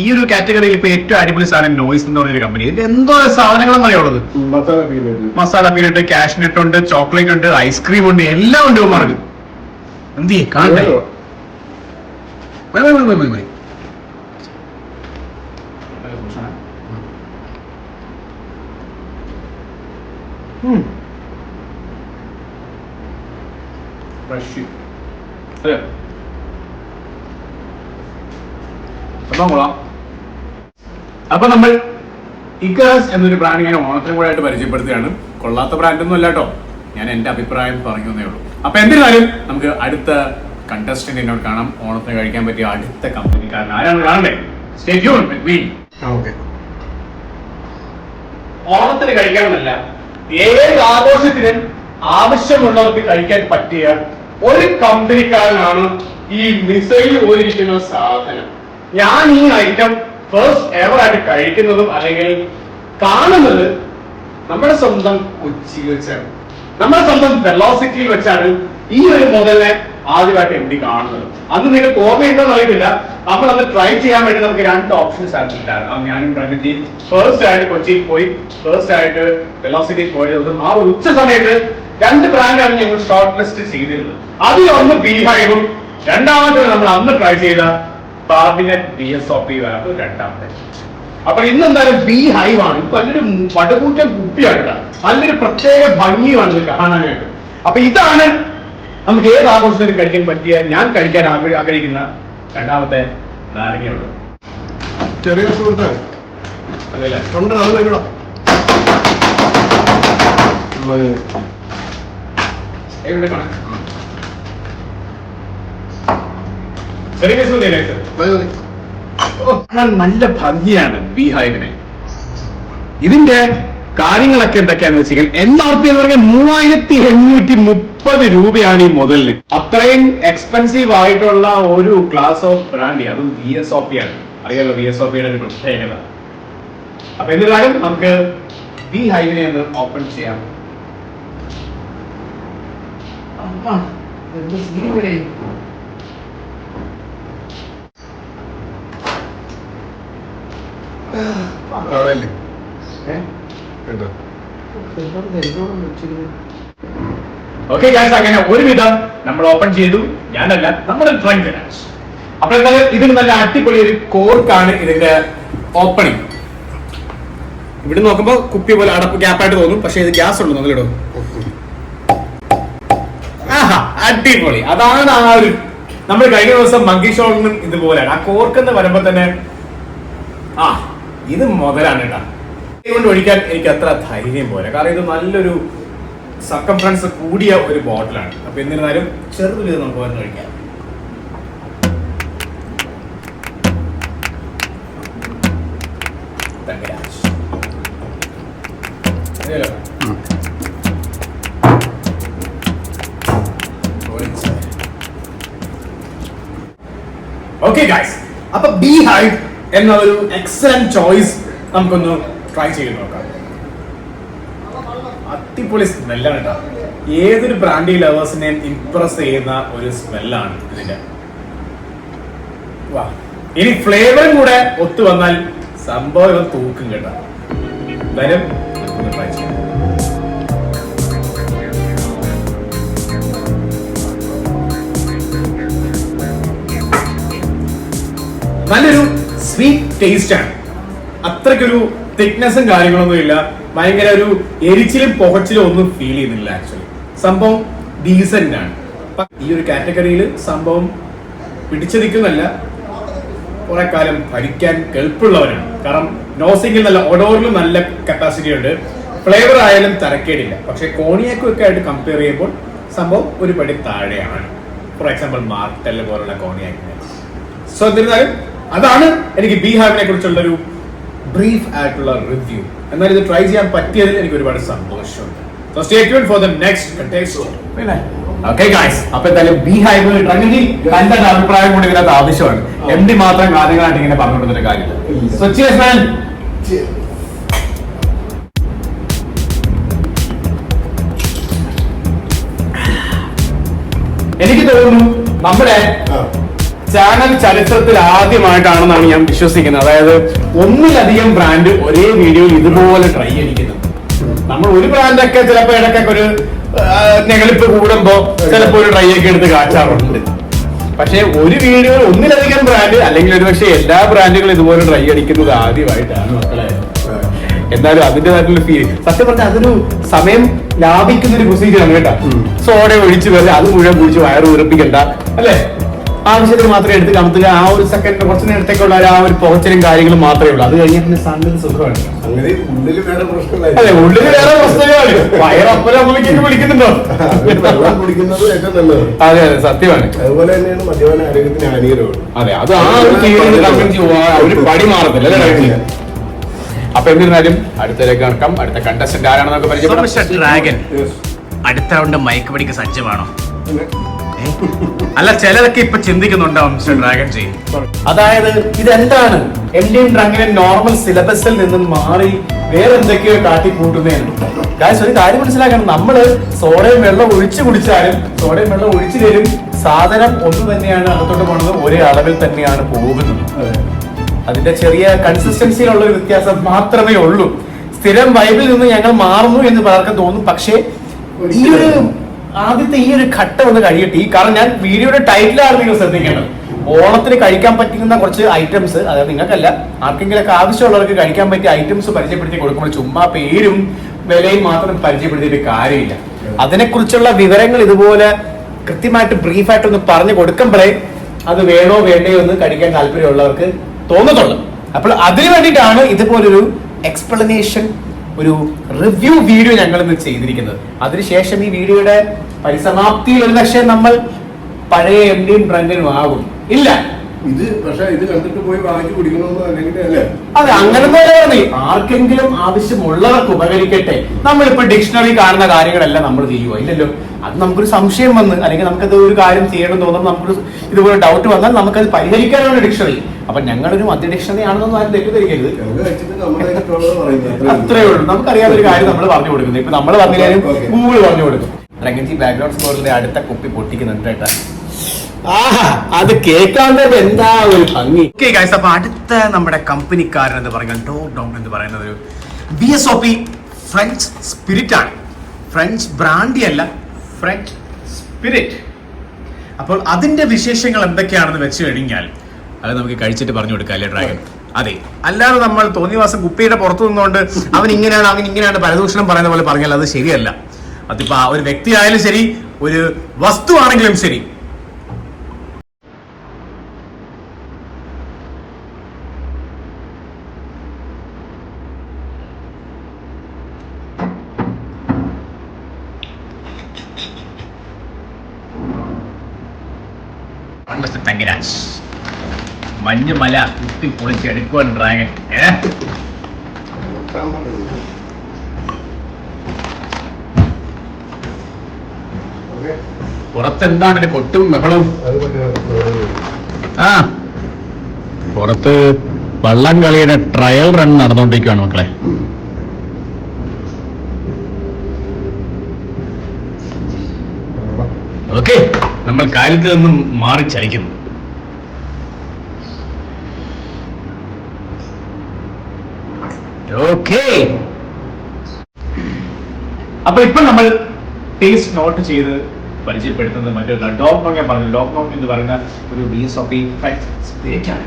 ഈ ഒരു കാറ്റഗറിയിൽ ഇപ്പൊ ഏറ്റവും അടിപൊളി സാധനം നോയ്സ് എന്ന് പറഞ്ഞൊരു കമ്പനി. ഇത് എന്തോ സാധനങ്ങളെന്ന് അറിയുള്ളത്. മസാല പീനട്ട്, കാഷ്നട്ട് ഉണ്ട്, ചോക്ലേറ്റ് ഉണ്ട്, ഐസ്ക്രീം ഉണ്ട്, എല്ലാം ഉണ്ട് മാർക്ക്. എന്ത് കാണട്ടെ. അപ്പൊ നമ്മൾ ഇക്കാസ് എന്നൊരു ബ്രാൻഡ് ഞാൻ ഓണത്തിനും കൂടെ ആയിട്ട് പരിചയപ്പെടുത്തുകയാണ്. കൊള്ളാത്ത ബ്രാൻഡൊന്നും അല്ല കേട്ടോ, ഞാൻ എന്റെ അഭിപ്രായം പറഞ്ഞേ ഉള്ളൂ. അപ്പൊ എന്തിനാലും നമുക്ക് അടുത്ത കണ്ടസ്റ്റന്റിനോട് കാണാം. ഓണത്തിന് കഴിക്കാൻ പറ്റിയ അടുത്ത കമ്പനിക്കാരൻ ആരാണ് കാണണ്ടേ? Stay tune with me. ഓണത്തിന് കഴിക്കാമെന്നല്ല, ഏത് ആഘോഷത്തിനും ആവശ്യമുള്ളവർക്ക് കഴിക്കാൻ പറ്റിയ ഒരു കമ്പനിക്കാരനാണ് ഈ മിസൈൽ പോലിരിക്കുന്ന സാധനം. ഞാൻ ഈ ഐറ്റം ഫസ്റ്റ് എവർ ആയിട്ട് കഴിക്കുന്നതും അല്ലെങ്കിൽ കാണുന്നത് നമ്മുടെ സ്വന്തം കൊച്ചിയിൽ വെച്ചാണ്, നമ്മുടെ സ്വന്തം വെലോസിറ്റിയിൽ വെച്ചാണ് ഈ ഒരു മുതലിനെ ആദ്യമായിട്ട് എം ഡി കാണുന്നത്. അന്ന് നിങ്ങൾക്ക് ഓർമ്മയുണ്ടോന്ന് അറിയില്ല, നമ്മൾ അന്ന് ട്രൈ ചെയ്യാൻ വേണ്ടി നമുക്ക് 2 ഓപ്ഷൻസ് ആയിട്ടുണ്ടായിരുന്നു. ഞാനും പ്രകൃതി ഫസ്റ്റ് ആയിട്ട് കൊച്ചിയിൽ പോയി, ഫസ്റ്റ് ആയിട്ട് വെലോസിറ്റിയിൽ പോയത്. ആ ഒരു ഉച്ച സമയത്ത് 2 ബ്രാൻഡാണ് ഞങ്ങൾ ഷോർട്ട് ലിസ്റ്റ് ചെയ്തിരുന്നത്. അതിലൊന്ന് ബീഹൈവും, രണ്ടാമത്തെ നമ്മൾ അന്ന് ട്രൈ ചെയ്ത ബാർബിനെറ്റ് BSOP രണ്ടാമത്തെ. അപ്പൊ ഇന്ന് എന്തായാലും ബീഹൈവ് ആണ്. ഇപ്പൊ നല്ലൊരു പടുകൂറ്റൻ കുപ്പിയാണ്, നല്ലൊരു പ്രത്യേക ഭംഗിയാണ് ഇത് കാണാനായിട്ട്. അപ്പൊ ഇതാണ് നമുക്ക് ഏത് ആഘോഷത്തിനും കഴിക്കാൻ പറ്റിയ, ഞാൻ കഴിക്കാൻ ആഗ്രഹിക്കുന്ന രണ്ടാമത്തെ നാരങ്ങയുള്ളത്. ചെറിയ സുഹൃത്ത് അതല്ലേ നല്ല ഭംഗിയാണ് ബീഹൈവിനെ. ഇതിന്റെ കാര്യങ്ങളൊക്കെ എന്തൊക്കെയാന്ന് വെച്ചാൽ MRP എന്ന് പറഞ്ഞാൽ 3830 രൂപയാണ് ഈ മുതലിന്. അത്രയും എക്സ്പെൻസീവ് ആയിട്ടുള്ള ഒരു ക്ലാസ് ഓഫ് ബ്രാൻഡ്, അതും BSOP ആണ്. അറിയാലോ BSOPയുടെ ഒരു പ്രത്യേകത. അപ്പൊ എന്നിരുന്നാലും നമുക്ക് ബീഹൈവിനെ ഒന്ന് ഓപ്പൺ ചെയ്യാം. ഓക്കെ ഗൈസ്, അങ്ങനെ ഒരുവിധം നമ്മൾ ഓപ്പൺ ചെയ്തു. ഞാനല്ല, നമ്മുടെ ഡ്രൈവ് ഫിനാൻസ്. അപ്പൊ എന്തായാലും ഇതിന് നല്ല അടിപൊളി ഒരു കോർക്കാണ് ഇതിന്റെ ഓപ്പണിംഗ്. ഇവിടെ നോക്കുമ്പോ കുപ്പി പോലെ അടപ്പ് ഗ്യാപ്പായിട്ട് തോന്നും, പക്ഷെ ഇത് ഗ്യാസ് ഉള്ളു നമ്മളിടും. ആഹാ, അടിപൊളി. അതാണ് ആ ഒരു, നമ്മൾ കഴിഞ്ഞ ദിവസം മങ്കി ഷോളിനും ഇതുപോലെയാണ്. ആ കോർക്ക് എന്ന് വരുമ്പോ തന്നെ ഇത് മുതലാണ് കേട്ടാ. കൊണ്ട് ഒഴിക്കാൻ എനിക്ക് അത്ര ധൈര്യം പോലെ, കാരണം ഇത് നല്ലൊരു സർക്കംഫറൻസ് കൂടിയ ഒരു ബോട്ടിലാണ്. അപ്പൊ എന്നിരുന്നാലും ചെറുതിൽ നമുക്ക് വന്ന് കഴിക്കാം. ഓക്കെ ഗൈസ്, അപ്പൊ ബീഹൈവ് എന്ന ഒരു എക്സലന്റ് ചോയ്സ് നമുക്കൊന്ന് ട്രൈ ചെയ്ത് നോക്കാം. അടിപൊളി സ്മെല്ലാണ് കേട്ടോ. ഏതൊരു ബ്രാൻഡി ലവേഴ്സിനെയും ഇംപ്രസ് ചെയ്യുന്ന ഒരു സ്മെല്ലാണ് ഇതിന്റെ. വാ, ഇനി ഫ്ലേവറും കൂടെ ഒത്തു വന്നാൽ സംഭവം തൂക്കും കേട്ടോ. എന്തായാലും ട്രൈ ചെയ്യാം. നല്ലൊരു സ്വീറ്റ് ടേസ്റ്റ് ആണ്. അത്രയ്ക്കൊരു തിക്നെസ്സും കാര്യങ്ങളൊന്നും ഇല്ല. ഭയങ്കര ഒരു എരിച്ചിലും പുകച്ചിലും ഒന്നും ഫീൽ ചെയ്യുന്നില്ല. ആക്ച്വലി സംഭവം ഡീസന്റ് ആണ്. ഈ ഒരു കാറ്റഗറിയിൽ സംഭവം പിടിച്ചു നിൽക്കുന്നല്ല, കുറെ കാലം ഭരിക്കാൻ കെൽപ്പുള്ളവരാണ്. കാരണം നോസിംഗിൽ നല്ല ഒഡോറിലും നല്ല കപ്പാസിറ്റി ഉണ്ട്, ഫ്ലേവർ ആയാലും തരക്കേടില്ല. പക്ഷെ കോണിയാക്കും ഒക്കെ ആയിട്ട് കമ്പയർ ചെയ്യുമ്പോൾ സംഭവം ഒരു പടി താഴെയാണ്. ഫോർ എക്സാമ്പിൾ മാർട്ടല് പോലുള്ള കോണിയാക്കിനെ. സോ എന്നിരുന്നാലും അതാണ് എനിക്ക് ബീഹൈവിനെ കുറിച്ചുള്ള ഒരു ബ്രീഫ് ആയിട്ടുള്ള റിവ്യൂ. എന്നാൽ ഇത് ട്രൈ ചെയ്യാൻ പറ്റിയതിൽ എനിക്ക് ഒരുപാട് സന്തോഷമുണ്ട്. So stay tuned for the next contestant. Okay guys, അപ്പൊ എന്തായാലും ബീഹൈവ് ട്രൈ തന്റെ അഭിപ്രായം കൂടി ഇതിനകത്ത് ആവശ്യമാണ്. MD മാത്രം കാര്യങ്ങളായിട്ട് ഇങ്ങനെ പറഞ്ഞുകൊണ്ടൊരു കാര്യമില്ല. സോ ചിയേഴ്സ് മാൻ. എനിക്ക് തോന്നുന്നു നമ്മുടെ ചാനൽ ചരിത്രത്തിൽ ആദ്യമായിട്ടാണെന്നാണ് ഞാൻ വിശ്വസിക്കുന്നത്. അതായത് ഒന്നിലധികം ബ്രാൻഡ് ഒരേ വീഡിയോയിൽ ഇതുപോലെ ട്രൈ അടിക്കുന്നത്. നമ്മൾ ഒരു ബ്രാൻഡൊക്കെ ചിലപ്പോ ഇടയ്ക്കൊക്കെ ഒരു നെഗളിപ്പ് കൂടുമ്പോ ചിലപ്പോ ഒരു ട്രൈ ഒക്കെ എടുത്ത് കാച്ചാറുണ്ട്. പക്ഷെ ഒരു വീഡിയോ ഒന്നിലധികം ബ്രാൻഡ് അല്ലെങ്കിൽ ഒരു പക്ഷെ എല്ലാ ബ്രാൻഡുകളും ഇതുപോലെ ട്രൈ അടിക്കുന്നത് ആദ്യമായിട്ടാണ് മക്കളെ. എന്നാലും അതിന്റേതായിട്ടുള്ള ഫീൽ സത്യം പറഞ്ഞാൽ അതൊരു സമയം ലാഭിക്കുന്ന ഒരു പ്രൊസീജിയറാണ് കേട്ടോ. സോഡ ഒഴിച്ച് വരെ അത് മുഴുവൻ കുടിച്ച് വയറ് ഉറപ്പിക്കണ്ട അല്ലേ, ആവശ്യത്തിന് മാത്രമേ എടുത്ത് കമത്തുക. ആ ഒരു സെക്കൻഡ് കുറച്ച് നേരത്തേക്കുള്ള ആ ഒരു പുകച്ചിലും കാര്യങ്ങളും മാത്രമേ ഉള്ളൂ. അത് കഴിഞ്ഞാൽ പിന്നെ സംഗതി സുഖമാണ്. അതെ, ഉള്ളിൽ വേറെ പ്രശ്നങ്ങളാണ്. വയറപ്പലമ്മയ്ക്കൊക്കെ വിളിക്കുന്നുണ്ടോ? അതെ അതെ, സത്യമാണ്. അതുപോലെ തന്നെയാണ് മദ്യപാന ആരോഗ്യത്തിന് ഹാനികരമാണ്. അതെ, അത് ആ ഒരു ഒരു പടി മാറത്തില്ല അല്ലേ. അപ്പൊ എന്നിരുന്നാലും അടുത്തതിലേക്ക് നടക്കാം. അടുത്ത കണ്ടസ്റ്റന്റ് ആരാണെന്നൊക്കെ പരിചയപ്പെടാം. ഡ്രാഗൻ അടുത്ത റൗണ്ട് മയക്ക് പിടിക്ക് സജ്ജമാണോ? അല്ല, ചിലതൊക്കെ ഇപ്പൊ ചിന്തിക്കുന്നുണ്ടാവും മിസ്റ്റർ ഡ്രാഗൻ ജി. അതായത് ഇതെന്താണ് എംഡിയും ഡ്രങ്കിനും നോർമൽ സിലബസിൽ നിന്നും മാറി വേറെ എന്തൊക്കെയോ കാട്ടിക്കൂട്ടുന്നതാണ്. ഒരു കാര്യം മനസ്സിലാക്കണം, നമ്മള് സോഡയും വെള്ളം ഒഴിച്ചു കുടിച്ചാലും സോഡയും വെള്ളം ഒഴിച്ചു തരും സാധനം ഒന്ന് തന്നെയാണ് അകത്തോട്ട് പോകുന്നത്, ഒരേ അളവിൽ തന്നെയാണ് പോകുന്നത്. അതിന്റെ ചെറിയ കൺസിസ്റ്റൻസിയിലുള്ള ഒരു വ്യത്യാസം മാത്രമേ ഉള്ളൂ. സ്ഥിരം വൈബിൽ നിന്ന് ഞങ്ങൾ മാറുന്നു എന്ന് പലർക്കും തോന്നും. പക്ഷേ ഈ ഒരു ആദ്യത്തെ ഈ ഒരു ഘട്ടം ഒന്ന് കഴിയട്ടെ. ഈ കാരണം ഞാൻ വീഡിയോയുടെ ടൈറ്റിലാണ് നിങ്ങൾ ശ്രദ്ധിക്കേണ്ടത്. ഓണത്തിന് കഴിക്കാൻ പറ്റുന്ന കുറച്ച് ഐറ്റംസ്, അതായത് നിങ്ങൾക്കല്ല ആർക്കെങ്കിലൊക്കെ ആവശ്യമുള്ളവർക്ക് കഴിക്കാൻ പറ്റിയ ഐറ്റംസ് പരിചയപ്പെടുത്തി കൊടുക്കുമ്പോൾ ചുമ്മാ പേരും വിലയും മാത്രം പരിചയപ്പെടുത്തിയിട്ട് കാര്യമില്ല. അതിനെക്കുറിച്ചുള്ള വിവരങ്ങൾ ഇതുപോലെ കൃത്യമായിട്ട് ബ്രീഫായിട്ടൊന്ന് പറഞ്ഞു കൊടുക്കുമ്പോഴേ അത് വേണോ വേണ്ടയോ എന്ന് കഴിക്കാൻ താല്പര്യമുള്ളവർക്ക് തോന്നത്തുള്ളൂ. അപ്പോൾ അതിനു വേണ്ടിയിട്ടാണ് ഇതുപോലൊരു എക്സ്പ്ലനേഷൻ, ഒരു റിവ്യൂ വീഡിയോ ഞങ്ങൾ ഇന്ന് ചെയ്തിരിക്കുന്നത്. അതിനുശേഷം ഈ വീഡിയോയുടെ പരിസമാപ്തിയിൽ ഒരു പക്ഷേ നമ്മൾ പഴയ എംഡിയും ബ്രാൻഡിനും ആകും. ഇല്ല, ഇത് പക്ഷെ ഇത് കണ്ടിട്ട് പോയി വാങ്ങിച്ചു കുടിക്കണമെന്നോ അല്ലെങ്കിൽ അല്ലേ? അതെ, അങ്ങനെ തന്നെ ആർക്കെങ്കിലും ആവശ്യമുള്ളവർക്ക് ഉപകരിക്കട്ടെ. നമ്മളിപ്പോ ഡിക്ഷണറി കാണുന്ന കാര്യങ്ങളെല്ലാം നമ്മൾ ചെയ്യുമോ? ഇല്ലല്ലോ. അത് നമുക്കൊരു സംശയം വന്ന് അല്ലെങ്കിൽ നമുക്കത് ഒരു കാര്യം ചെയ്യണം തോന്നുമ്പോൾ നമുക്കൊരു ഇതുപോലെ ഡൗട്ട് വന്നാൽ നമുക്കത് പരിഹരിക്കാനാണ് ഡിക്ഷണറി. അപ്പൊ ഞങ്ങളൊരു മദ്യ ഡിക്ഷണറി ആണെന്നൊന്നും ആരും തെറ്റിദ്ധരിക്കരുത്. അത്രേ ഉള്ളൂ. നമുക്കറിയാവുന്ന ഒരു കാര്യം നമ്മൾ പറഞ്ഞു കൊടുക്കുന്നത്. ഇപ്പൊ നമ്മൾ പറഞ്ഞാലും ഗൂഗിൾ പറഞ്ഞു കൊടുക്കും. രംഗൻജി ബാക്ക്ഗ്രൗണ്ട് സ്കോറിന്റെ അടുത്ത കുപ്പി പൊട്ടിക്കുന്നുണ്ട് കേട്ടാ. അത് കേൾക്കാൻ തന്നെ എന്താ ഒരു ഭംഗി. അപ്പൊ അടുത്ത നമ്മുടെ കമ്പനിക്കാരൻ എന്ന് പറയുന്നത് ഡോഗ് ഡോഗ് എന്ന് പറയുന്നത് ഒരു BSOP ഫ്രഞ്ച് സ്പിരിറ്റ് ആണ്. ഫ്രഞ്ച് ബ്രാൻഡി അല്ല, ഫ്രഞ്ച് സ്പിരിറ്റ്. അപ്പോൾ അതിന്റെ വിശേഷങ്ങൾ എന്തൊക്കെയാണെന്ന് വെച്ച് കഴിഞ്ഞാൽ അത് നമുക്ക് കഴിച്ചിട്ട് പറഞ്ഞു കൊടുക്കാം അല്ലേ ഡ്രാഗൻ? അതെ, അല്ലാതെ നമ്മൾ തോന്നിവാസം കുപ്പിയുടെ പുറത്തു നിന്നുകൊണ്ട് അവൻ ഇങ്ങനെയാണ് പരദൂഷണം പറയുന്ന പോലെ പറഞ്ഞാൽ അത് ശരിയല്ല. അതിപ്പോ ആ ഒരു വ്യക്തി ആയാലും ശരി, ഒരു വസ്തു ആണെങ്കിലും ശരി. തങ്കരാജ് മഞ്ഞുമല കുത്തി പൊളിച്ചെടുക്കുവാൻ ഡ്രാഗൻ. പുറത്തെന്താണ് ഒരു കൊട്ടും ബഹളവും? പുറത്ത് വള്ളം കളിയുടെ ട്രയൽ റൺ നടന്നുകൊണ്ടിരിക്കുകയാണ് മക്കളെ. ഓക്കെ, നമ്മൾ കാര്യത്തിൽ നിന്നും മാറി ചലിക്കുന്നു. ഓക്കെ, അപ്പൊ ഇപ്പൊ നമ്മൾ ടേസ്റ്റ് നോട്ട് ചെയ്ത് പരിചയപ്പെടുത്തുന്നത് മറ്റൊരു ഡോഗ് നോങ്. ഞാൻ പറഞ്ഞു, ഡോഗ് നോങ് എന്ന് പറയുന്ന ഒരു BSOP ഫ്രഞ്ച് സ്പിരിറ്റ് ആണ്.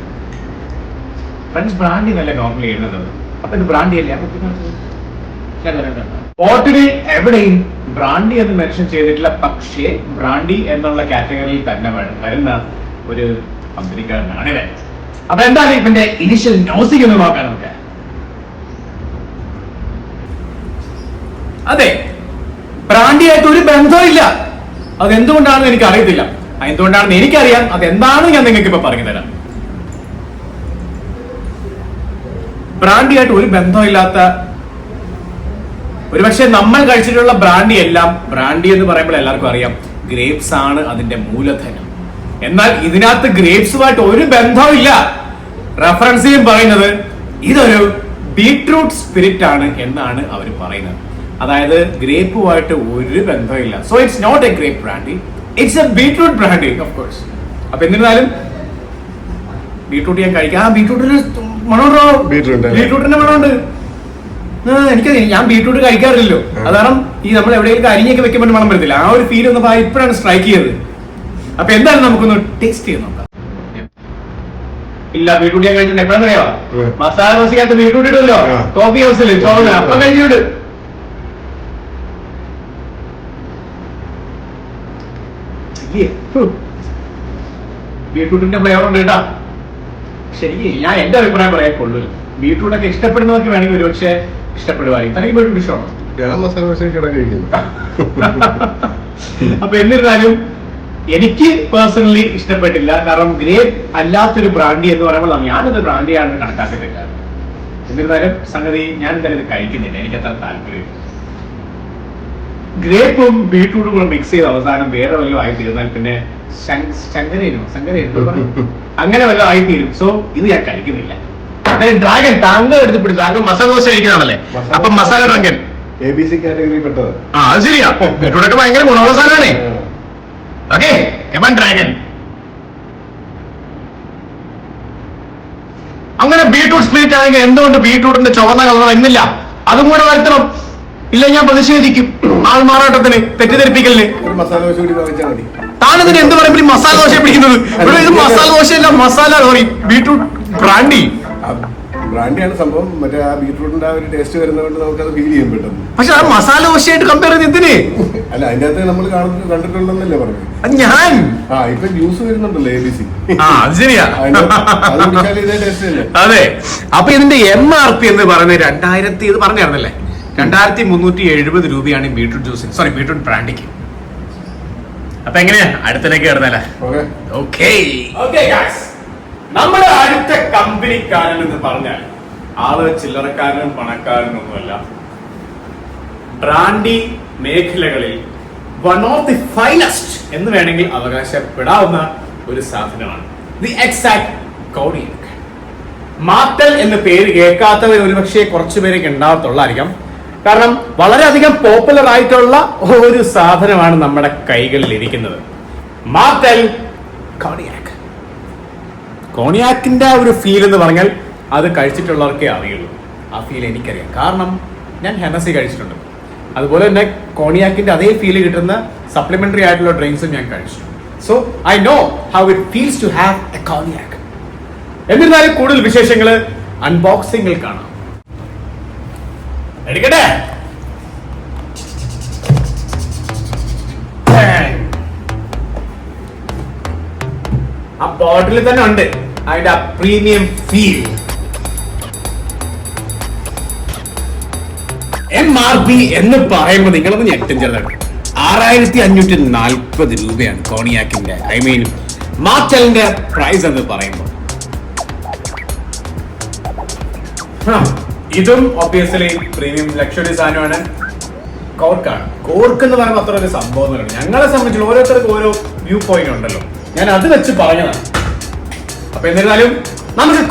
ഫ്രഞ്ച് ബ്രാൻഡി നല്ല നോർമലി എഴുതുന്നത്. അപ്പൊ ഇത് ബ്രാൻഡി അല്ലേ? ബോട്ടിലിൽ എവിടെയും ബ്രാൻഡി എന്ന് മെൻഷൻ ചെയ്തിട്ടില്ല. പക്ഷേ ബ്രാൻഡി എന്നുള്ള കാറ്റഗറിയിൽ തന്നെ വരുന്ന ഒരു കമ്പനിക്കാരനാണ് ഇവൻ. അപ്പൊ എന്താണ് ഇവന്റെ ഇനിഷ്യൽ നോസിംഗ് എന്ന് നോക്കാൻ നമുക്ക്. അതെ, ബ്രാൻഡിയായിട്ട് ഒരു ബന്ധമില്ല. അതെന്തുകൊണ്ടാണെന്ന് എനിക്ക് അറിയത്തില്ല. എന്തുകൊണ്ടാണെന്ന് എനിക്കറിയാം. അതെന്താണെന്ന് ഞാൻ നിങ്ങൾക്ക് ഇപ്പൊ പറഞ്ഞു തരാം. ബ്രാൻഡിയായിട്ട് ഒരു ബന്ധമില്ലാത്ത, ഒരുപക്ഷെ നമ്മൾ കഴിച്ചിട്ടുള്ള ബ്രാൻഡി എല്ലാം, ബ്രാൻഡി എന്ന് പറയുമ്പോൾ എല്ലാവർക്കും അറിയാം ഗ്രേപ്സ് ആണ് അതിന്റെ മൂലധനം. എന്നാൽ ഇതിനകത്ത് ഗ്രേപ്സുമായിട്ട് ഒരു ബന്ധമില്ല. റെഫറൻസ് പറയുന്നത് ഇതൊരു ബീട്രൂട്ട് സ്പിരിറ്റ് ആണ് എന്നാണ് അവർ പറയുന്നത്. അതായത് ഗ്രേപ്പുമായിട്ട് ഒരു ബന്ധമില്ല. So it's not a grape brandy, it's a beetroot brandy. Of course അപ്പൊ എന്നിരുന്നാലും ബീട്രൂട്ട് ഞാൻ കഴിക്കാം. ബീട്രൂട്ടിന് മണമുണ്ടോ? ബീട്രൂട്ടിന്റെ മണമുണ്ട്. എനിക്കറിയാം, ഞാൻ ബീട്രൂട്ട് കഴിക്കാറില്ലല്ലോ. അതാണ് ഈ നമ്മൾ എവിടെയെങ്കിലും അരിഞ്ഞൊക്കെ വെക്കുമ്പോൾ മണം വരത്തില്ല. ആ ഒരു ഫീൽ ഒന്ന് ഇപ്പോഴാണ് സ്ട്രൈക്ക് ചെയ്തത്. അപ്പൊ എന്തായാലും നമുക്കൊന്ന് ടേസ്റ്റ് ചെയ്ത് നോക്കാം. ഇല്ല, ബീട്രൂട്ട് ഞാൻ കഴിച്ചിട്ടുണ്ട്. എപ്പോഴാണ് അറിയാം, മസാല ദോശക്കകത്ത് ബീട്രൂട്ട് ഇടുമല്ലോ, കോഫി ഹൗസിൽ ചോറ്, അപ്പം കഴിച്ചിട്ട് ബീട്രൂട്ടിന്റെ ഫ്ലേവർ ഉണ്ട് കേട്ടാ. ശരിക്കും ഞാൻ എന്റെ അഭിപ്രായം പറയാൻ കൊള്ളൂല്ലോ. ബീട്രൂട്ടൊക്കെ ഇഷ്ടപ്പെടുന്നവർക്ക് വേണമെങ്കിൽ ഒരുപക്ഷെ ഇഷ്ടപ്പെടുവായിരിക്കും. തനിക്ക് ബീട്രൂട്ട് ഇഷ്ടമാണോ? ഞാൻ മസാല ദോശ കഴിക്കുന്നു. അപ്പൊ എന്നിരുന്നാലും എനിക്ക് പേഴ്സണലി ഇഷ്ടപ്പെട്ടില്ല. കാരണം ഗ്രേപ്പ് അല്ലാത്തൊരു ബ്രാൻഡി എന്ന് പറയുമ്പോൾ ഞാനത് ബ്രാൻഡിയാണ് കണക്കാക്കിയിട്ടില്ല. എന്നിരുന്നാലും സംഗതി ഞാൻ എന്തായാലും ഇത് കഴിക്കുന്നില്ല, എനിക്ക് അത്ര താല്പര്യം. ഗ്രേപ്പും ബീട്രൂട്ടും കൂടെ മിക്സ് ചെയ്ത് അവസാനം വേറെ വല്ലതും ആയി തീർന്നാൽ പിന്നെ ശങ്കരേനോ അങ്ങനെ വല്ലതും ആയി തീരും. സോ ഇത് ഞാൻ കഴിക്കുന്നില്ല. ഡ്രാഗൺ താങ്കൾ എടുത്തിട്ട് താങ്കൾ മസാല ദോശ കഴിക്കുന്നതാണല്ലേ, അപ്പൊ മസാല ഡ്രാഗൺ ABC കാറ്റഗറി പെട്ടത്. ആ അത് ശരിയാ. ബീട്രൂട്ടൊക്കെ ഭയങ്കര ഗുണമുള്ള സാധനമാണേ. Okay, dragon. അങ്ങനെ ബീട്രൂട്ട് സ്പ്ലിറ്റ് ആണെങ്കിൽ എന്തുകൊണ്ട് ബീട്രൂട്ടിന്റെ ചുവന്ന കളർ എന്നില്ല? അതും കൂടെ വരുത്തണം. ഇല്ല ഞാൻ പ്രതിഷേധിക്കും. ആൾമാറാട്ടത്തിന്, തെറ്റിദ്ധരിപ്പിക്കലിന്. മസാല ദോശ കൂടി വാങ്ങിച്ചാൽ മതി. താനെന്തിന് എന്ത് പറയുമ്പോൾ മസാല ദോശ പിടിക്കുന്നത്? ഇവിടെ ഇത് മസാല ദോശയല്ല, മസാല സോറി ബീട്രൂട്ട് ബ്രാൻഡി. ബ്രാൻഡിയാണ് സംഭവം. മറ്റേ ആ ബീട്രൂട്ടിന്റെ ആ ഒരു ടേസ്റ്റ് വരുന്നതുകൊണ്ട് നമുക്കത് ഫീൽ ചെയ്യും പെട്ടെന്ന്. പക്ഷെ ആ മസാല ദോശയായിട്ട് കമ്പയർ ചെയ്ത് എന്തിന്? അല്ല, അതിന്റെ അകത്ത് നമ്മൾ കണ്ടിട്ടുണ്ടെന്നല്ലേ പറഞ്ഞത് ഞാൻ. ഇപ്പൊ ജ്യൂസ് വരുന്നുണ്ടല്ലോ ABC. അത് ശരിയാ. ഇതേ ടേസ്റ്റ് തന്നെ. അതെ. അപ്പൊ ഇതിന്റെ MRP എന്ന് പറയുന്നത് 2000 ഇത് പറഞ്ഞായിരുന്നല്ലേ, 2370 രൂപയാണ് ബീട്രൂട്ട് ജ്യൂസിന്, സോറി ബീട്രൂട്ട് ബ്രാൻഡിക്ക്. അപ്പൊ എങ്ങനെയാ അടുത്തിലേക്ക് കിടന്നല്ലേ? നമ്മുടെ അടുത്ത കമ്പനിക്കാരൻ എന്ന് പറഞ്ഞാൽ ആള് ചില്ലറക്കാരനും പണക്കാരനും ഒന്നുമല്ല. ബ്രാൻഡി മേഖലകളിൽ വൺ ഓഫ് ദി ഫൈനസ്റ്റ് എന്ന് വേണമെങ്കിൽ അവകാശപ്പെടാവുന്ന ഒരു സാധനമാണ് ദി എക്സാക്ട് കോണിയാക്. മാർട്ടൽ എന്ന പേര് കേൾക്കാത്തവർ ഒരുപക്ഷെ കുറച്ചുപേരൊക്കെ ഉണ്ടാവത്തുള്ളായിരിക്കാം. കാരണം വളരെയധികം പോപ്പുലർ ആയിട്ടുള്ള ഒരു സാധനമാണ് നമ്മുടെ കൈകളിൽ ഇരിക്കുന്നത്, മാർട്ടൽ കോണിയാക്. കോണിയാക്കിന്റെ ഒരു ഫീൽ എന്ന് പറഞ്ഞാൽ അത് കഴിച്ചിട്ടുള്ളവർക്കേ അറിയുള്ളൂ. ആ ഫീൽ എനിക്കറിയാം, കാരണം ഞാൻ ഹെനസി കഴിച്ചിട്ടുണ്ട്. അതുപോലെ തന്നെ കോണിയാക്കിന്റെ അതേ ഫീൽ കിട്ടുന്ന സപ്ലിമെന്ററി ആയിട്ടുള്ള ഡ്രിങ്ക്സും ഞാൻ കഴിച്ചു. So I know how it feels to have a cognac. എന്നിരുന്നാലും കൂടുതൽ വിശേഷങ്ങൾ അൺബോക്സിംഗിൽ കാണാം. എടുക്കട്ടെ. ആ ബോട്ടിൽ തന്നെ ഉണ്ട് അതിന്റെ ആ പ്രീമിയം ഫീൽ. MRP എന്ന് പറയുമ്പോൾ നിങ്ങളൊന്ന് ഞെട്ടും ചെറുതാണ്. 6540 രൂപയാണ് കോണിയാക്കിന്റെ, ഐ മീൻ മാർട്ടലിന്റെ പ്രൈസ് എന്ന് പറയുമ്പോൾ. ഇതും ഒബ്വിയസ്ലി പ്രീമിയം ലക്ഷറി സാധനമാണ്. കോർക്കാണ്. കോർക്ക് എന്ന് പറയുമ്പോൾ അത്ര ഒരു സംഭവം. ഞങ്ങളെ സംബന്ധിച്ചുള്ള ഓരോരുത്തർക്ക് ഓരോ വ്യൂ പോയിന്റ് ഉണ്ടല്ലോ, ഞാൻ അത് വെച്ച് പറഞ്ഞതാണ്. അപ്പൊ എന്നിരുന്നാലും നമുക്ക്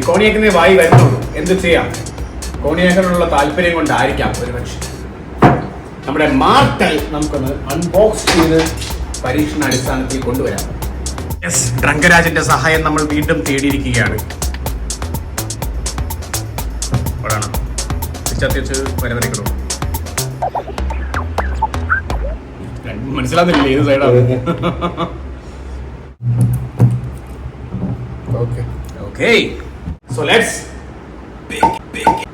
കോണിയാക്കിന് വായി വരുന്നുള്ളൂ, എന്ത് ചെയ്യാം. കോണിയാക്കിനുള്ള താല്പര്യം കൊണ്ടായിരിക്കാം ഒരുപക്ഷെ നമ്മുടെ മാർട്ടൽ നമുക്കൊന്ന് അൺബോക്സ് ചെയ്ത് പരീക്ഷണാടിസ്ഥാനത്തിൽ കൊണ്ടുവരാം. യെസ്, ഡ്രങ്കരാജിന്റെ സഹായം നമ്മൾ വീണ്ടും തേടിയിരിക്കുകയാണ്. മനസ്സിലാകുന്നില്ല ഏത് സൈഡാണ്. Okay, so let's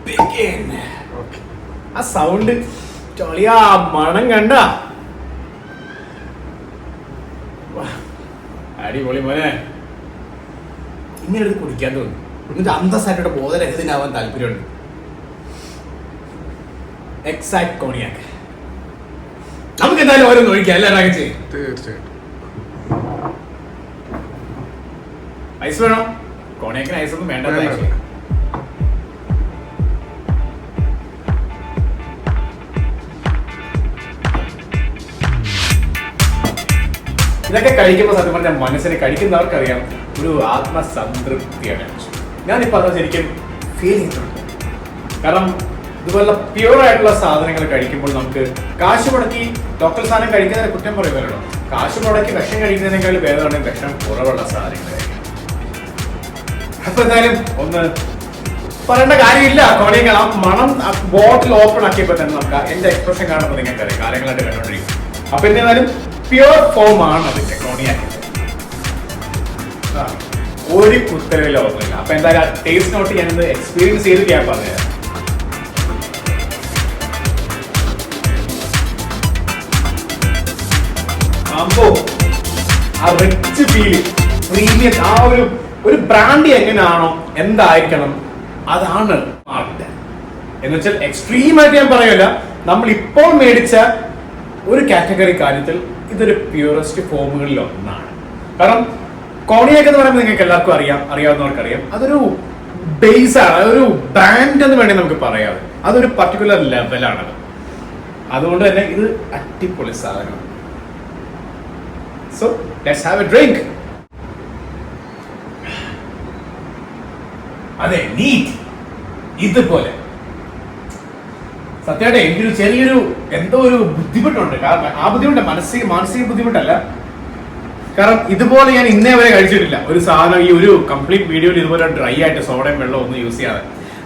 begin. ആ സൗണ്ട് ചൊളിയാ, മണം കണ്ട അടിപൊളി മോനെ. ഇങ്ങനെ എടുത്ത് കുടിക്കാൻ തോന്നുന്നു. എന്നിട്ട് അന്തസ്സായിട്ട് ബോധരഹിതനാവാൻ താല്പര്യമുണ്ട്. എക്സാക്ട് കോണിയാക്ക്. നമുക്ക് എന്തായാലും ഓരോന്ന് ഒഴിക്കാം അല്ലേ രാഗച്ചി? തീർച്ചയായിട്ടും. ഐസ് വേണോ? കോണിയാക്കിന് ഐസ് ഒന്നും വേണ്ട. ഇതൊക്കെ കഴിക്കുമ്പോൾ സത്യം പറഞ്ഞാൽ മനസ്സിന് കഴിക്കുന്നവർക്കറിയാം ഒരു ആത്മസംതൃപ്തിയാണ്. ഞാനിപ്പോൾ അത് ശരിക്കും ഫീൽ ചെയ്തിട്ടുണ്ട്. കാരണം ഇതുപോലുള്ള പ്യൂർ ആയിട്ടുള്ള സാധനങ്ങൾ കഴിക്കുമ്പോൾ നമുക്ക് കാശ് മുടക്കി ലോക്കൽ സാധനം കഴിക്കുന്നതിന് കുറ്റം പറയുമല്ലോ. കാശ് മുടക്കി വിഷം കഴിക്കുന്നതിനേക്കാൾ ഭേദമാണ് വിഷം കുറവുള്ള സാധനങ്ങൾ. അപ്പൊ എന്തായാലും ഒന്ന് പറയേണ്ട കാര്യമില്ല. കോണിയങ്ങൾ ആ മണം ബോട്ടിൽ ഓപ്പൺ ആക്കിയപ്പോ തന്നെ നമുക്ക് എന്റെ എക്സ്പ്രഷൻ കാണുമ്പോൾ നിങ്ങൾക്ക് അറിയാം, കാര്യങ്ങളായിട്ട് കണ്ടോണ്ടിരിക്കും. അപ്പൊ എന്തായാലും പ്യുവർ ഫോം ആണ് അതിന്റെ കോണിയാക്കിയത്. ഒരു കുത്തരവില്ല ഓർമ്മയില്ല. അപ്പൊ എന്തായാലും ടേസ്റ്റ് നോട്ട് ഞാനിത് എക്സ്പീരിയൻസ് ചെയ്ത് ഞാൻ പറഞ്ഞുതരാം. അപ്പോ ആ റിച്ച് ഫീല്, പ്രീമിയം, ആ ഒരു ബ്രാൻഡി എങ്ങനെയാണോ എന്തായിരിക്കണം അതാണ് എന്ന് വെച്ചാൽ എക്സ്ട്രീം ആയിട്ട് ഞാൻ പറയല്ല. നമ്മൾ ഇപ്പോൾ മേടിച്ച ഒരു കാറ്റഗറി കാര്യത്തിൽ ഇതൊരു പ്യൂറസ്റ്റ് ഫോമുകളിൽ ഒന്നാണ്. കാരണം കോണിയാക്ക് എന്ന് പറയുമ്പോൾ നിങ്ങൾക്ക് എല്ലാവർക്കും അറിയാവുന്നവർക്കറിയാം, അതൊരു ബേസ് ആണ്, അതൊരു ബ്രാൻഡ് എന്ന് വേണമെങ്കിൽ നമുക്ക് പറയാം. അതൊരു പർട്ടിക്കുലർ ലെവലാണത്. അതുകൊണ്ട് തന്നെ ഇത് അടിപൊളി സാധനമാണ്. So let's have A drink. അതെ, നീറ്റ് ഇതുപോലെ സത്യമായിട്ട് എനിക്കൊരു ചെറിയൊരു എന്തോ ഒരു ബുദ്ധിമുട്ടുണ്ട്. കാരണം ആ ബുദ്ധിമുട്ട് മാനസിക ബുദ്ധിമുട്ടല്ല. കാരണം ഇതുപോലെ ഞാൻ ഇന്നേ വരെ കഴിച്ചിട്ടില്ല ഒരു സാധനം. ഈ ഒരു കംപ്ലീറ്റ് വീഡിയോയിൽ ഇതുപോലെ ഡ്രൈ ആയിട്ട് സോഡയും വെള്ളം ഒന്നും യൂസ് ചെയ്യാതെ.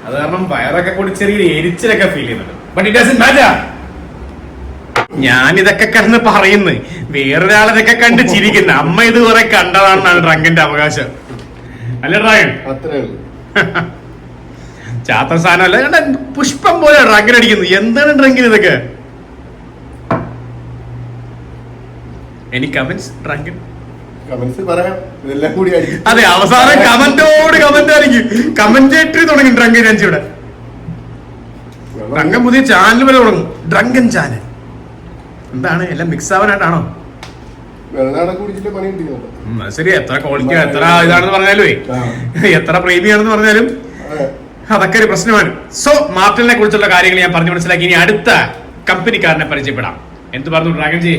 അത് കാരണം വയറൊക്കെ കൂടി ചെറിയൊരു എരിച്ചിലൊക്കെ ഫീൽ ചെയ്യുന്നുണ്ട്. But it doesn't matter. ഞാൻ ഇതൊക്കെ കണ്ട് പറയുന്നു, വേറൊരാളിതൊക്കെ കണ്ട് ചിരിക്കുന്നു. അമ്മ ഇത് കുറെ കണ്ടതാണെന്നാണ് ഡ്രങ്കിന്റെ അവകാശം. അല്ല ഡ്രങ്കൻ ചാത്ത സാധനമല്ല, പുഷ്പം പോലെ ഡ്രങ്കിനടിക്കുന്നു. എന്താണ് ഡ്രങ്കിന് ഇതൊക്കെ? എനി കമന്റ്സ് ഡ്രങ്കിൻ? അതെ, അവസാനം കമന്റോട് കമന്റ് ആയിരിക്കും. കമന്റേറ്ററി തുടങ്ങി ഡ്രങ്കൻ ഇവിടെ. ഡ്രങ്കൻ പുതിയ ചാനൽ പോലെ തുടങ്ങും, ഡ്രങ്കൻ ചാനൽ. എന്താണ് എല്ലാം മിക്സ് ആവാനായിട്ടാണോ? ശരി, എത്ര ക്വാളിറ്റി എത്ര ഇതാണെന്ന് പറഞ്ഞാലും എത്ര പ്രീമിയാണെന്ന് പറഞ്ഞാലും അതൊക്കെ ഒരു പ്രശ്നമാണ്. സോ മാർട്ടിനെ കുറിച്ചുള്ള കാര്യങ്ങൾ ഞാൻ പറഞ്ഞു മനസ്സിലാക്കി. ഇനി അടുത്ത കമ്പനിക്കാരനെ പരിചയപ്പെടാം. എന്ത് പറഞ്ഞു ഡ്രാഗൻ ജി?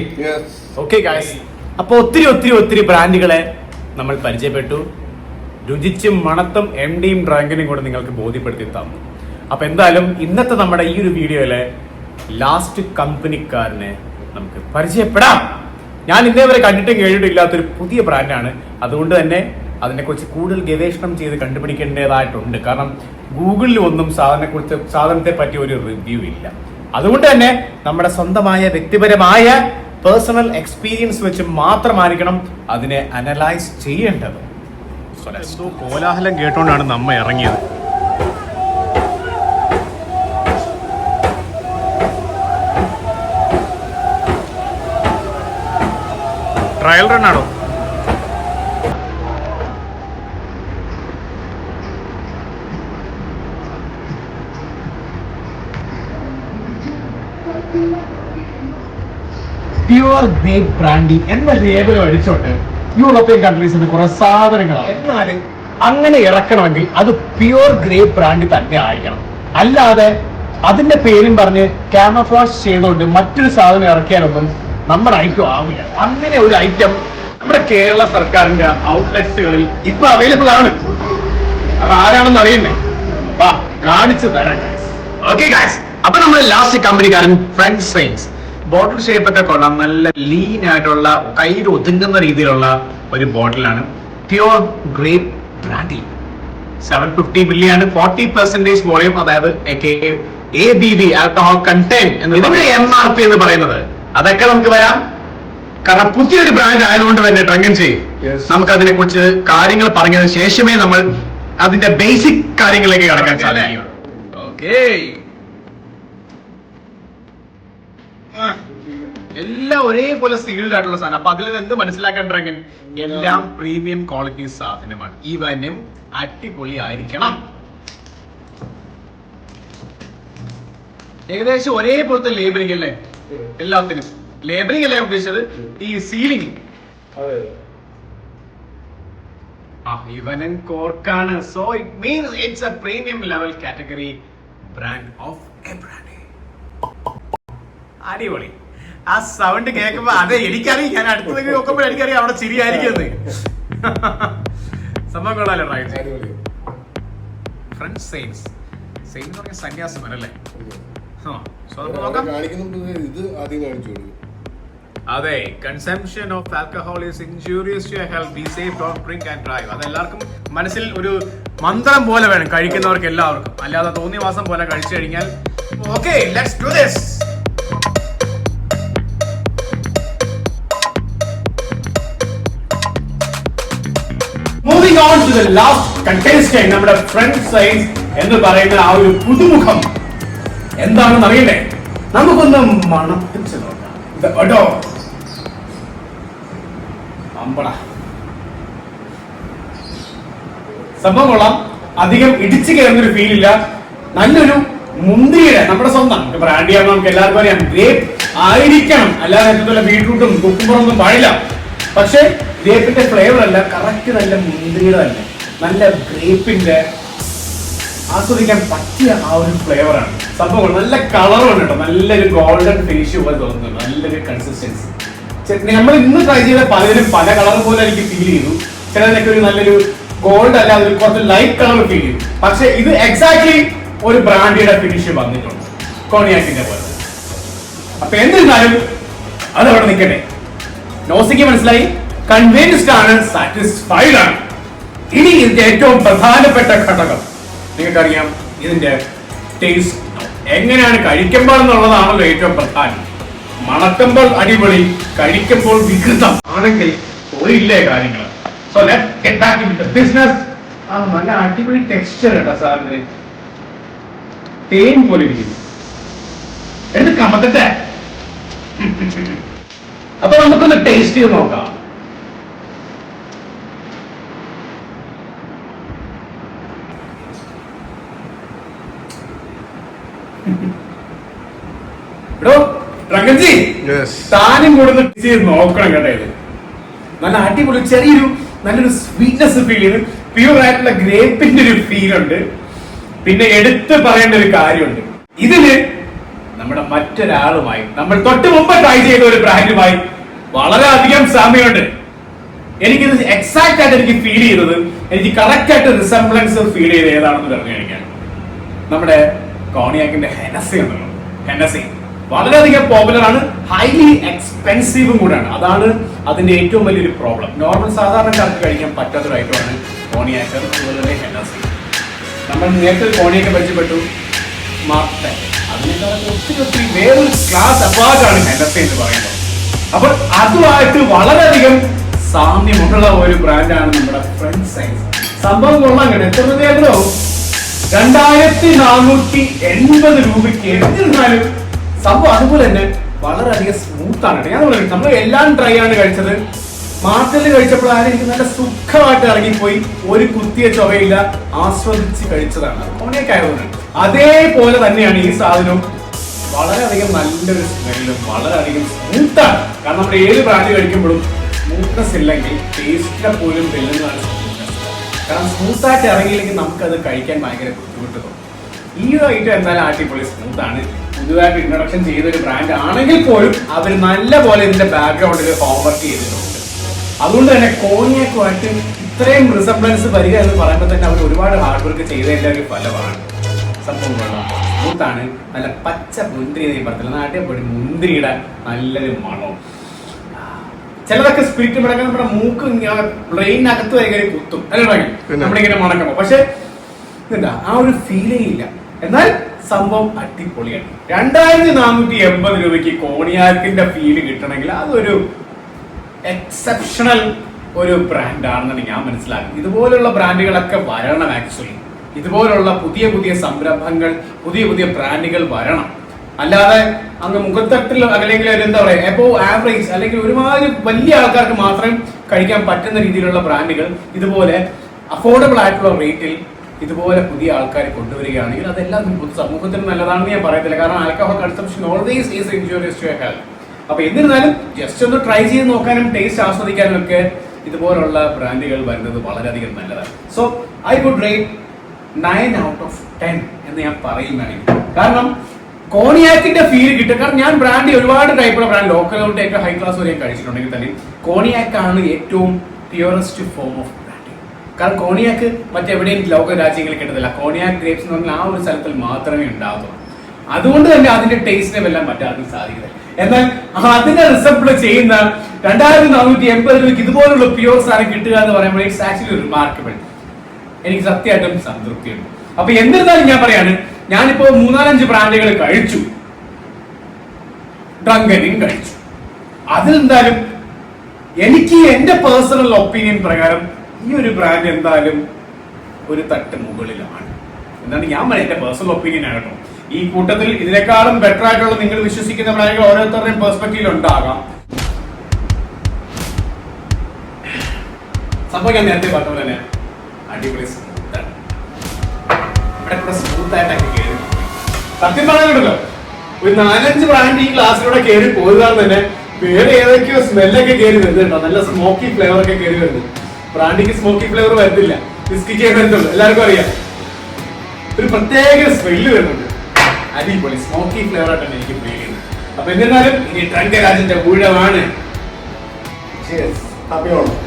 ഓക്കെ ഗായ്സ്, അപ്പൊ ഒത്തിരി ബ്രാൻഡുകളെ നമ്മൾ പരിചയപ്പെട്ടു. രുചിച്ചും മണത്തും എംഡിയും ഡ്രാഗനും കൂടെ നിങ്ങൾക്ക് ബോധ്യപ്പെടുത്തി തന്നു. അപ്പൊ എന്തായാലും ഇന്നത്തെ നമ്മുടെ ഈ ഒരു വീഡിയോയിലെ ലാസ്റ്റ് കമ്പനിക്കാരനെ നമുക്ക് പരിചയപ്പെടാം. ഞാൻ ഇന്നേ വരെ കണ്ടിട്ടും കേട്ടിട്ടില്ലാത്തൊരു പുതിയ ബ്രാൻഡാണ്. അതുകൊണ്ട് തന്നെ അതിനെക്കുറിച്ച് കൂടുതൽ ഗവേഷണം ചെയ്ത് കണ്ടുപിടിക്കേണ്ടതായിട്ടുണ്ട്. കാരണം ഗൂഗിളിൽ ഒന്നും സാധനത്തെ പറ്റി ഒരു റിവ്യൂ ഇല്ല. അതുകൊണ്ട് തന്നെ നമ്മുടെ സ്വന്തമായ വ്യക്തിപരമായ പേഴ്സണൽ എക്സ്പീരിയൻസ് വെച്ച് മാത്രമായിരിക്കണം അതിനെ അനലൈസ് ചെയ്യേണ്ടത്. കോലാഹലം കേട്ടോണ്ടാണ് നമ്മ ഇറങ്ങിയത്. ട്രയൽ റൺ ആണോ? പ്യുവർ ഗ്രേപ്പ് ബ്രാൻഡി എന്ന ലേബൽ അടിച്ചോണ്ട് യൂറോപ്യൻ കൺട്രീസിന് കുറെ സാധനങ്ങളാണ്. എന്നാലും അങ്ങനെ ഇറക്കണമെങ്കിൽ അത് പ്യുവർ ഗ്രേപ്പ് ബ്രാൻഡി തന്നെ ആയിരിക്കണം. അല്ലാതെ അതിന്റെ പേരും പറഞ്ഞ് ക്യാമഫ്ലാഷ് ചെയ്തുകൊണ്ട് മറ്റൊരു സാധനം ഇറക്കിയാലൊന്നും നമ്മുടെ ഐറ്റം ആവില്ല. അങ്ങനെ ഒരു ഐറ്റം നമ്മുടെ കേരള സർക്കാരിന്റെ ഔട്ട്ലെറ്റ്സുകളിൽ ഇപ്പൊ അവൈലബിൾ ആണ്. അത് ആരാണെന്ന് അറിയണ്ടേ? വാ കാണിച്ചു തരാം. ഓക്കെ ഗൈസ്, അപ്പൊ നമ്മുടെ ലാസ്റ്റ് കമ്പനിക്കാരൻ ഫ്രണ്ട് സെയിൻസ്. ബോട്ടിൽ ഷേപ്പ് ഒക്കെ കൊള്ളാം. നല്ല ലീൻ ആയിട്ടുള്ള കയ്യിൽ ഒതുങ്ങുന്ന രീതിയിലുള്ള ഒരു ബോട്ടിലാണ്. Pure grape brandy. 750 ml ആണ്. 40% വോളിയം, അതായത് ABV ആൽക്കഹോൾ കണ്ടെയ്ൻ. ഇതിന്റെ MRP എന്ന് പറയുന്നത് അതൊക്കെ നമുക്ക് വരാം. കാരണം പുതിയൊരു ബ്രാൻഡ് ആയതുകൊണ്ട് തന്നെ ഡ്രങ്കൻ ചെയ്യും. നമുക്ക് അതിനെ കുറിച്ച് കാര്യങ്ങൾ പറഞ്ഞതിന് ശേഷമേ നമ്മൾ അതിന്റെ ബേസിക് കാര്യങ്ങളിലേക്ക് കടക്കാൻ സാധിക്കും. ഓക്കെ, എല്ലാം ഒരേപോലെ സീൽഡ് ആയിട്ടുള്ള സാധനം. അപ്പൊ അതിൽ എന്ത് മനസ്സിലാക്കാൻ ഡ്രങ്കൻ? എല്ലാം പ്രീമിയം ക്വാളിറ്റി സാധനമാണ്. ഈ വനം അടിപൊളി ആയിരിക്കണം. ഏകദേശം ഒരേപോലത്തെ ലേബലിംഗ് അല്ലേ എല്ലാത്തിനും? ലേബലിംഗ് അല്ലേ ഉദ്ദേശിച്ചത്? ഈ സീലിംഗ് ഇവനും കോർക്കാണ്. So it means it's a premium level category brand of a brand. അടിപൊളി. ആ സൗണ്ട് കേൾക്കുമ്പോ അതെ എനിക്കറിയാം. ഞാൻ അടുത്തേക്ക് നോക്കുമ്പോൾ എനിക്കറിയാം അവിടെ ചിരിയായിരിക്കുന്നത്. സംഭവം കൊള്ളാലോ. ഫ്രണ്ട് സെയിൻസ് എന്ന് പറഞ്ഞ സന്യാസം അല്ലേ? അതെ, consumption of alcohol is injurious to health. Be safe, don't drink and drive. അതെല്ലാവർക്കും മനസ്സിൽ ഒരു മന്ത്രം പോലെ വേണം, കഴിക്കുന്നവർക്ക് എല്ലാവർക്കും. അല്ലാതെ തോന്നിയ മാസം പോലെ കഴിച്ചു കഴിഞ്ഞാൽ okay, let's do this. Moving on to the last contestant, നമ്മുടെ ഫ്രണ്ട് സൈസ് എന്ന് പറയുന്ന ആ ഒരു പുതുമുഖം എന്താണെന്ന് അറിയണ്ടേ? നമുക്കൊന്ന് മണപ്പിച്ച് നോക്കാം. കേട്ടോ, അമ്പട സംഭവം കൊള്ളാം. അധികം ഇടിച്ചു കയറുന്നൊരു ഫീൽ ഇല്ല. നല്ലൊരു മുന്തിരിയുടെ, നമ്മുടെ സ്വന്തം ബ്രാൻഡി ആകുമ്പോൾ നമുക്ക് എല്ലാവർക്കും അറിയാം, ഗ്രേപ്പ് ആയിരിക്കണം, അല്ലാതെ ബീട്രൂട്ടും കുക്കുമ്പറൊന്നും പാടില്ല. പക്ഷെ ഗ്രേപ്പിന്റെ ഫ്ലേവർ അല്ല, കറക്റ്റ് നല്ല മുന്തിരിയുടെ തന്നെ, നല്ല ഗ്രേപ്പിന്റെ ആസ്വദിക്കാൻ പറ്റിയ ആ ഒരു ഫ്ലേവറാണ് സംഭവം. നല്ല കളറും കേട്ടോ, നല്ലൊരു ഗോൾഡൻ ഫിനിഷ് പോലെ തോന്നുന്നുണ്ട്, നല്ലൊരു കൺസിസ്റ്റൻസി. നമ്മൾ ഇന്ന് ട്രൈ ചെയ്ത പലതിനും പല കളർ പോലെ എനിക്ക് ഫീൽ ചെയ്തു. ചിലതിനൊക്കെ ഒരു നല്ലൊരു ഗോൾഡ് അല്ലാതെ കുറച്ച് ലൈറ്റ് കളർ ഫീൽ ചെയ്തു. പക്ഷെ ഇത് എക്സാക്ട്ലി ഒരു ബ്രാൻഡിയുടെ ഫിനിഷ് വന്നിട്ടുണ്ട്, കോണിയാക്കിന്റെ പോലെ. അപ്പൊ എന്നിരുന്നാലും അതവിടെ നിൽക്കട്ടെ. നോസിക്ക് മനസ്സിലായി, കൺവിൻസ്ഡ് ആണ്, സാറ്റിസ്ഫൈഡ് ആണ്. ഇനി ഇതിന്റെ ഏറ്റവും പ്രധാനപ്പെട്ട ഘടകം നിങ്ങൾക്കറിയാം, ഇതിന്റെ ടേസ്റ്റ് എങ്ങനെയാണ് കഴിക്കുമ്പോൾ എന്നുള്ളതാണല്ലോ ഏറ്റവും പ്രധാനം. മണക്കുമ്പോൾ അടിപൊളി, കഴിക്കുമ്പോൾ വികൃതം ആണെങ്കിൽ പോയില്ലേ കാര്യങ്ങൾ. So let's get back into the business. നല്ല അടിപൊളി ടെക്സ്ചർ കേട്ടോ സാറിന്, തേൻ പോലെ ഇരിക്കുന്നു. എടുത്ത് കമത്തട്ടെ. അപ്പൊ നമുക്കൊന്ന് ടേസ്റ്റ് ചെയ്ത് നോക്കാം. താനും കൂടുന്ന ചെയ്ത് നോക്കണം കേട്ടോ. ഇത് നല്ല അടിപൊളി, ചെറിയൊരു നല്ലൊരു സ്വീറ്റ്നെസ് ഫീൽ ചെയ്ത്, പ്യൂർ ആയിട്ടുള്ള ഗ്രേപ്പിന്റെ ഒരു ഫീൽ ഉണ്ട്. പിന്നെ എടുത്ത് പറയേണ്ട ഒരു കാര്യമുണ്ട്, ഇതിന് നമ്മുടെ മറ്റൊരാളുമായി, നമ്മൾ തൊട്ട് മുമ്പ് ട്രൈ ചെയ്ത ഒരു ബ്രാൻഡുമായി വളരെയധികം സാമ്യമുണ്ട്. എനിക്കിത് എക്സാക്ട് ആയിട്ട് എനിക്ക് ഫീൽ ചെയ്തത്, എനിക്ക് കറക്റ്റ് ആയിട്ട് റിസംബ്ലൻസ് ഫീൽ ചെയ്ത് ഏതാണെന്ന് പറഞ്ഞു കഴിഞ്ഞാൽ നമ്മുടെ കോണിയാക്കിന്റെ ഹെനസി ഉണ്ടല്ലോ. ഹെനസി വളരെയധികം പോപ്പുലർ ആണ്, ഹൈലി എക്സ്പെൻസീവും കൂടെയാണ്. അതാണ് അതിന്റെ ഏറ്റവും വലിയൊരു പ്രോബ്ലം. നോർമൽ സാധാരണക്കാർക്ക് കഴിക്കാൻ പറ്റാത്തൊരു ഐറ്റമാണ് കോണിയാക്ക്, അതുപോലെ തന്നെ ഹെനസി. നമ്മൾ നേരത്തെ കോണിയൊക്കെ പരിചയപ്പെട്ടു, മാർട്ടൻ, അതിനേക്കാൾ ഒത്തിരി വേറൊരു ക്ലാസ് അപ്പാർട്ടാണ് ഹെനസി എന്ന് പറയുന്നത്. അപ്പൊ അതുമായിട്ട് വളരെയധികം സാമ്യമുള്ള ഒരു ബ്രാൻഡാണ് നമ്മുടെ ഫ്രണ്ട് സൈസ്. സംഭവം കൊള്ളാൻ കേട്ടോ. എത്ര രൂപയാണോ? 2480 രൂപയ്ക്ക്. എന്നിരുന്നാലും സംഭവം അതുപോലെ തന്നെ വളരെയധികം സ്മൂത്ത് ആണ്. ഞാൻ നമ്മൾ എല്ലാം ട്രൈ ആണ് കഴിച്ചത്. മാർക്കറ്റിൽ കഴിച്ചപ്പോഴാണ് എനിക്ക് നല്ല സുഖമായിട്ട് ഇറങ്ങിപ്പോയി, ഒരു കുത്തിയ ചൊവയില്ല, ആസ്വദിച്ച് കഴിച്ചതാണ്. കോണിയൊക്കെ ആയതുകൊണ്ട് അതേപോലെ തന്നെയാണ് ഈ സാധനവും. വളരെയധികം നല്ലൊരു സ്മെല്ലും വളരെയധികം സ്മൂത്താണ്. കാരണം നമ്മൾ ഏത് ബ്രാൻഡ് കഴിക്കുമ്പോഴും സ്മൂത്ത്നെസ് ഇല്ലെങ്കിൽ ടേസ്റ്റിനെ പോലും വെല്ലുന്നതാണ് സ്മൂത്ത്നെസ്. കാരണം സ്മൂത്തായിട്ട് ഇറങ്ങിയില്ലെങ്കിൽ നമുക്കത് കഴിക്കാൻ ഭയങ്കര ബുദ്ധിമുട്ട് തോന്നും. ഈ ഒരു ഐറ്റം എന്തായാലും അടിപൊളി സ്മൂത്താണ്. പുതുതായിട്ട് ഇൻട്രൊഡക്ഷൻ ചെയ്തൊരു ബ്രാൻഡ് ആണെങ്കിൽ പോലും അവർ നല്ല പോലെ ഇതിന്റെ ബാക്ക്ഗ്രൗണ്ടിൽ ഹോംവർക്ക് ചെയ്തിട്ടുണ്ട്. അതുകൊണ്ട് തന്നെ കോണിയാക്കുമായിട്ട് ഇത്രയും റിസംബ്ലൻസ് വരിക എന്ന് പറയുമ്പോൾ തന്നെ അവർ ഒരുപാട് ഹാർഡ് വർക്ക് ചെയ്തതിന്റെ ഒരു ഫലമാണ്. സംഭവം സ്മൂത്താണ്, നല്ല പച്ച മുന്തിരി പറത്തില്ല, നാട്ടിൽ പോയി മുന്തിരിയുടെ നല്ലൊരു മണവും. ചിലതൊക്കെ സ്പിരിറ്റ് മടക്കാൻ നമ്മുടെ മൂക്ക് ബ്രെയിനകത്ത് വരെ കുത്തും, അല്ലേ നമ്മളിങ്ങനെ മണക്കുമ്പോ. പക്ഷെ എന്താ ആ ഒരു ഫീലേ ഇല്ല. എന്നാൽ സംഭവം അടിപൊളിയാണ്. 2480 രൂപയ്ക്ക് കോണിയാക്കിന്റെ ഫീല് കിട്ടണമെങ്കിൽ അതൊരു എക്സെപ്ഷണൽ ഒരു ബ്രാൻഡാണെന്നാണ് ഞാൻ മനസ്സിലാക്കുന്നത്. ഇതുപോലുള്ള ബ്രാൻഡുകളൊക്കെ വരണം. ആക്ച്വലി ഇതുപോലുള്ള പുതിയ പുതിയ സംരംഭങ്ങൾ, പുതിയ പുതിയ ബ്രാൻഡുകൾ വരണം. അല്ലാതെ അങ്ങ് മുഖത്തട്ടിൽ അല്ലെങ്കിൽ എന്താ പറയുക, എബോ ആവറേജ് അല്ലെങ്കിൽ ഒരുമാതിരി വലിയ ആൾക്കാർക്ക് മാത്രം കഴിക്കാൻ പറ്റുന്ന രീതിയിലുള്ള ബ്രാൻഡുകൾ ഇതുപോലെ അഫോർഡബിൾ ആയിട്ടുള്ള റേറ്റിൽ ഇതുപോലെ പുതിയ ആൾക്കാരെ കൊണ്ടുവരികയാണെങ്കിൽ അതെല്ലാം സമൂഹത്തിന് നല്ലതാണെന്ന് ഞാൻ പറയത്തില്ല. കാരണം alcohol consumption always is injurious to health. അപ്പൊ എന്നിരുന്നാലും ജസ്റ്റ് ഒന്ന് ട്രൈ ചെയ്ത് നോക്കാനും ടേസ്റ്റ് ആസ്വദിക്കാനും ഒക്കെ ഇതുപോലുള്ള ബ്രാൻഡുകൾ വരുന്നത് വളരെയധികം നല്ലതാണ്. So I would rate 9 out of 10 എന്ന് ഞാൻ പറയുന്നതാണ്. കാരണം കോണിയാക്കിന്റെ ഫീൽ കിട്ടും. കാരണം ഞാൻ ബ്രാൻഡ് ഒരുപാട് ടൈപ്പുള്ള ബ്രാൻഡ് ലോക്കൽ ഔട്ട് ഏറ്റവും ഹൈ ക്ലാസ് വരെ കഴിച്ചിട്ടുണ്ടെങ്കിൽ തന്നെ കോണിയാക്കാണ് ഏറ്റവും പ്യൂറസ്റ്റ് ഫോം ഓഫ് ബ്രാൻഡിങ്. കാരണം കോണിയാക്ക് മറ്റെവിടെയും ലോക്കൽ രാജ്യങ്ങളിൽ കിട്ടത്തില്ല. കോണിയാക്ക് ഗ്രേപ്സ് എന്ന് പറഞ്ഞാൽ ആ ഒരു സ്ഥലത്തിൽ മാത്രമേ ഉണ്ടാകത്തുള്ളൂ. അതുകൊണ്ട് തന്നെ അതിന്റെ ടേസ്റ്റിനെ എല്ലാം മറ്റാർക്കും സാധിക്കില്ല. എന്നാൽ അതിനെ റിസപ്റ്റിൽ ചെയ്യുന്ന 2480 രൂപയ്ക്ക് ഇതുപോലുള്ള പ്യൂർ സാധനം കിട്ടുക എന്ന് പറയുമ്പോൾ ഇറ്റ്സ് ആക്ച്വലി റിമാർക്കബിൾ. എനിക്ക് സത്യമായിട്ടും സംതൃപ്തിയുണ്ട്. അപ്പൊ എന്നിരുന്നാലും ഞാൻ പറയാണ്, ഞാനിപ്പോ 3-4 ബ്രാൻഡുകൾ കഴിച്ചു, ഡ്രങ്കനും കഴിച്ചു. അതിലെന്തായാലും എനിക്ക് എന്റെ പേഴ്സണൽ ഒപ്പീനിയൻ പ്രകാരം ഈ ഒരു ബ്രാൻഡ് എന്തായാലും ഒരു തട്ട് മുകളിലാണ് എന്നാണ് ഞാൻ പറയുന്നത്. എന്റെ പേഴ്സണൽ ഒപ്പീനിയൻ ആണ് കേട്ടോ. ഈ കൂട്ടത്തിൽ ഇതിനേക്കാളും ബെറ്റർ ആയിട്ടുള്ള നിങ്ങൾ വിശ്വസിക്കുന്ന ബ്രാൻഡുകൾ ഓരോരുത്തരുടെയും പെർസ്പെക്റ്റീവിൽ ഉണ്ടാകാം. സംഭവം ഞാൻ നേരത്തെ പറഞ്ഞ പോലെ തന്നെ അടിപൊളി സ്മൂത്താണ്. ഇവിടെ കൂടെ സ്മൂത്ത് ആയിട്ടൊക്കെ കയറി സത്യം പറയാനുണ്ടല്ലോ, ഒരു 4-5 ബ്രാൻഡ് ഈ ക്ലാസ്സിലൂടെ കയറി പോയതാണ് തന്നെ വേറെ ഏതൊക്കെയോ സ്മെല്ലൊക്കെ കയറി വരുന്നുണ്ടോ, നല്ല സ്മോക്കി ഫ്ലേവർ ഒക്കെ കയറി വരുന്നു. ബ്രാൻഡിക്ക് സ്മോക്കി ഫ്ലേവർ വരുന്നില്ല, ബിസ്കിറ്റ് വരുന്നുള്ളൂ, എല്ലാവർക്കും അറിയാം. ഒരു പ്രത്യേക സ്മെല്ല് വരുന്നുണ്ട്, അടിപൊളി സ്മോക്കി ഫ്ലേവർ ആയിട്ടാണ് എനിക്ക് ഫീൽ ചെയ്യുന്നത്. അപ്പൊ എന്നിരുന്നാലും ഇനി ട്രങ്കരാജിന്റെ ഊഴമാണ്. ഹാപ്പി ഓണം.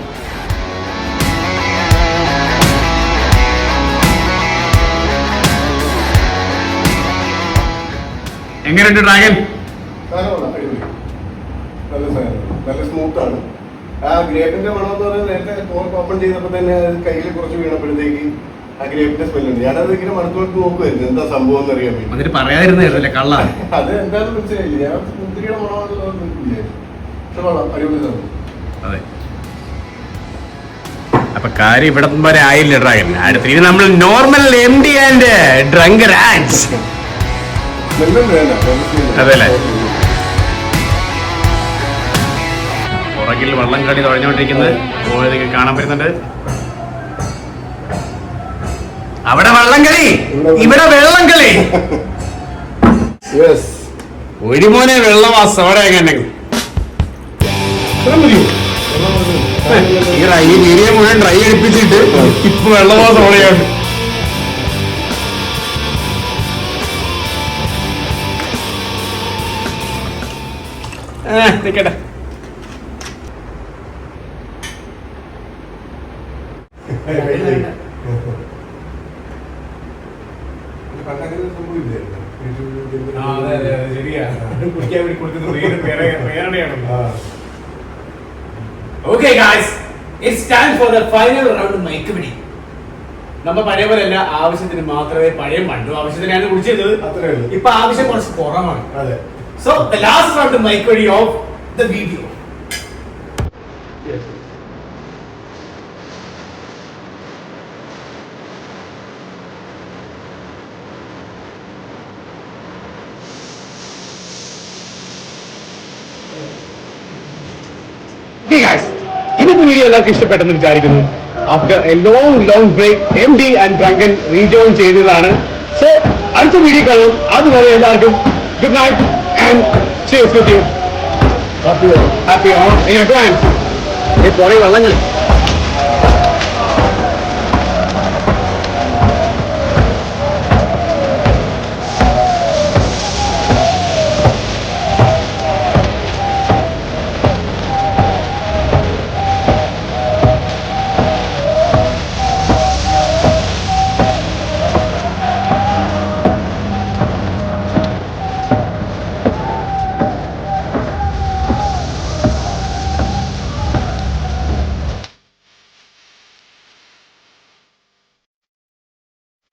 എങ്ങനെയുണ്ട് ഡ്രാഗൺ? നല്ല സ്മൂത്ത് ആണ്. ആ ഗ്രേപ്പിന്റെ മണം എന്ന് പറയുന്നത് നേരത്തെ കോർക്ക് ഓപ്പൺ ചെയ്തപ്പോൾ തന്നെ കയ്യിൽ കുറച്ച് വീണപ്പോഴത്തേക്ക് ആ ഗ്രേപ്പിന്റെ സ്മെല്ലുണ്ട്. ഞാനത് ഇങ്ങനെ മണത്തോട്ട് നോക്കുമായിരുന്നു എന്താ സംഭവം എന്ന് അറിയാൻ വേണ്ടി. അതിന് പറയാതിരുന്നല്ലേ കള്ള. അത് എന്താണെന്ന് മനസ്സിലായില്ല. ഞാൻ മുന്തിരിയുടെ മണമാണെന്ന് വിചാരിച്ചു. പക്ഷെ കൊള്ളാം, അടിപൊളി സാധനം. അതെ, അപ്പൊ കാര്യം ഇവിടെ വരെ ആയില്ല ഡ്രാഗൺ. അടുത്ത നമ്മൾ നോർമൽ MD ആൻഡ് ഡ്രങ്കരാജ്. അതെല്ലേ, പുറകിൽ വള്ളം കളി തുഴഞ്ഞുകൊണ്ടിരിക്കുന്നത് പോയതൊക്കെ കാണാൻ പറ്റുന്നുണ്ട്. അവിടെ വള്ളം കളി, ഇവിടെ വെള്ളം കളി. ഒരു മോനെ വെള്ളമാസം അവിടെ എങ്ങനെ ഈ വീഡിയോ മുഴുവൻ ട്രൈ എടുപ്പിച്ചിട്ട് ഇപ്പൊ വെള്ളമാസം ഓളയാണ്. നിക്കട്ടെ, Okay guys, it's time for the final round മയക്കുപിടി. നമ്മ പഴയ പോലെ അല്ല, ആവശ്യത്തിന് മാത്രമേ പഴയ പണ്ടു ആവശ്യത്തിനാണ് കുടിച്ചത്. ഇപ്പൊ ആവശ്യം കുറച്ച് കുറവാണ്. So the last round മയക്കുപിടി of the video. Okay guys, ഇന്നത്തെ വീഡിയോ എല്ലാവർക്കും ഇഷ്ടപ്പെട്ടെന്ന് വിചാരിക്കുന്നു. After a long break MD and drunken rejoin ചെയ്തതാണ്. സോ അടുത്ത വീഡിയോ കാണും. അതുവരെ എല്ലാവർക്കും good night and cheers with you. Happy on. In your plans. It's very well.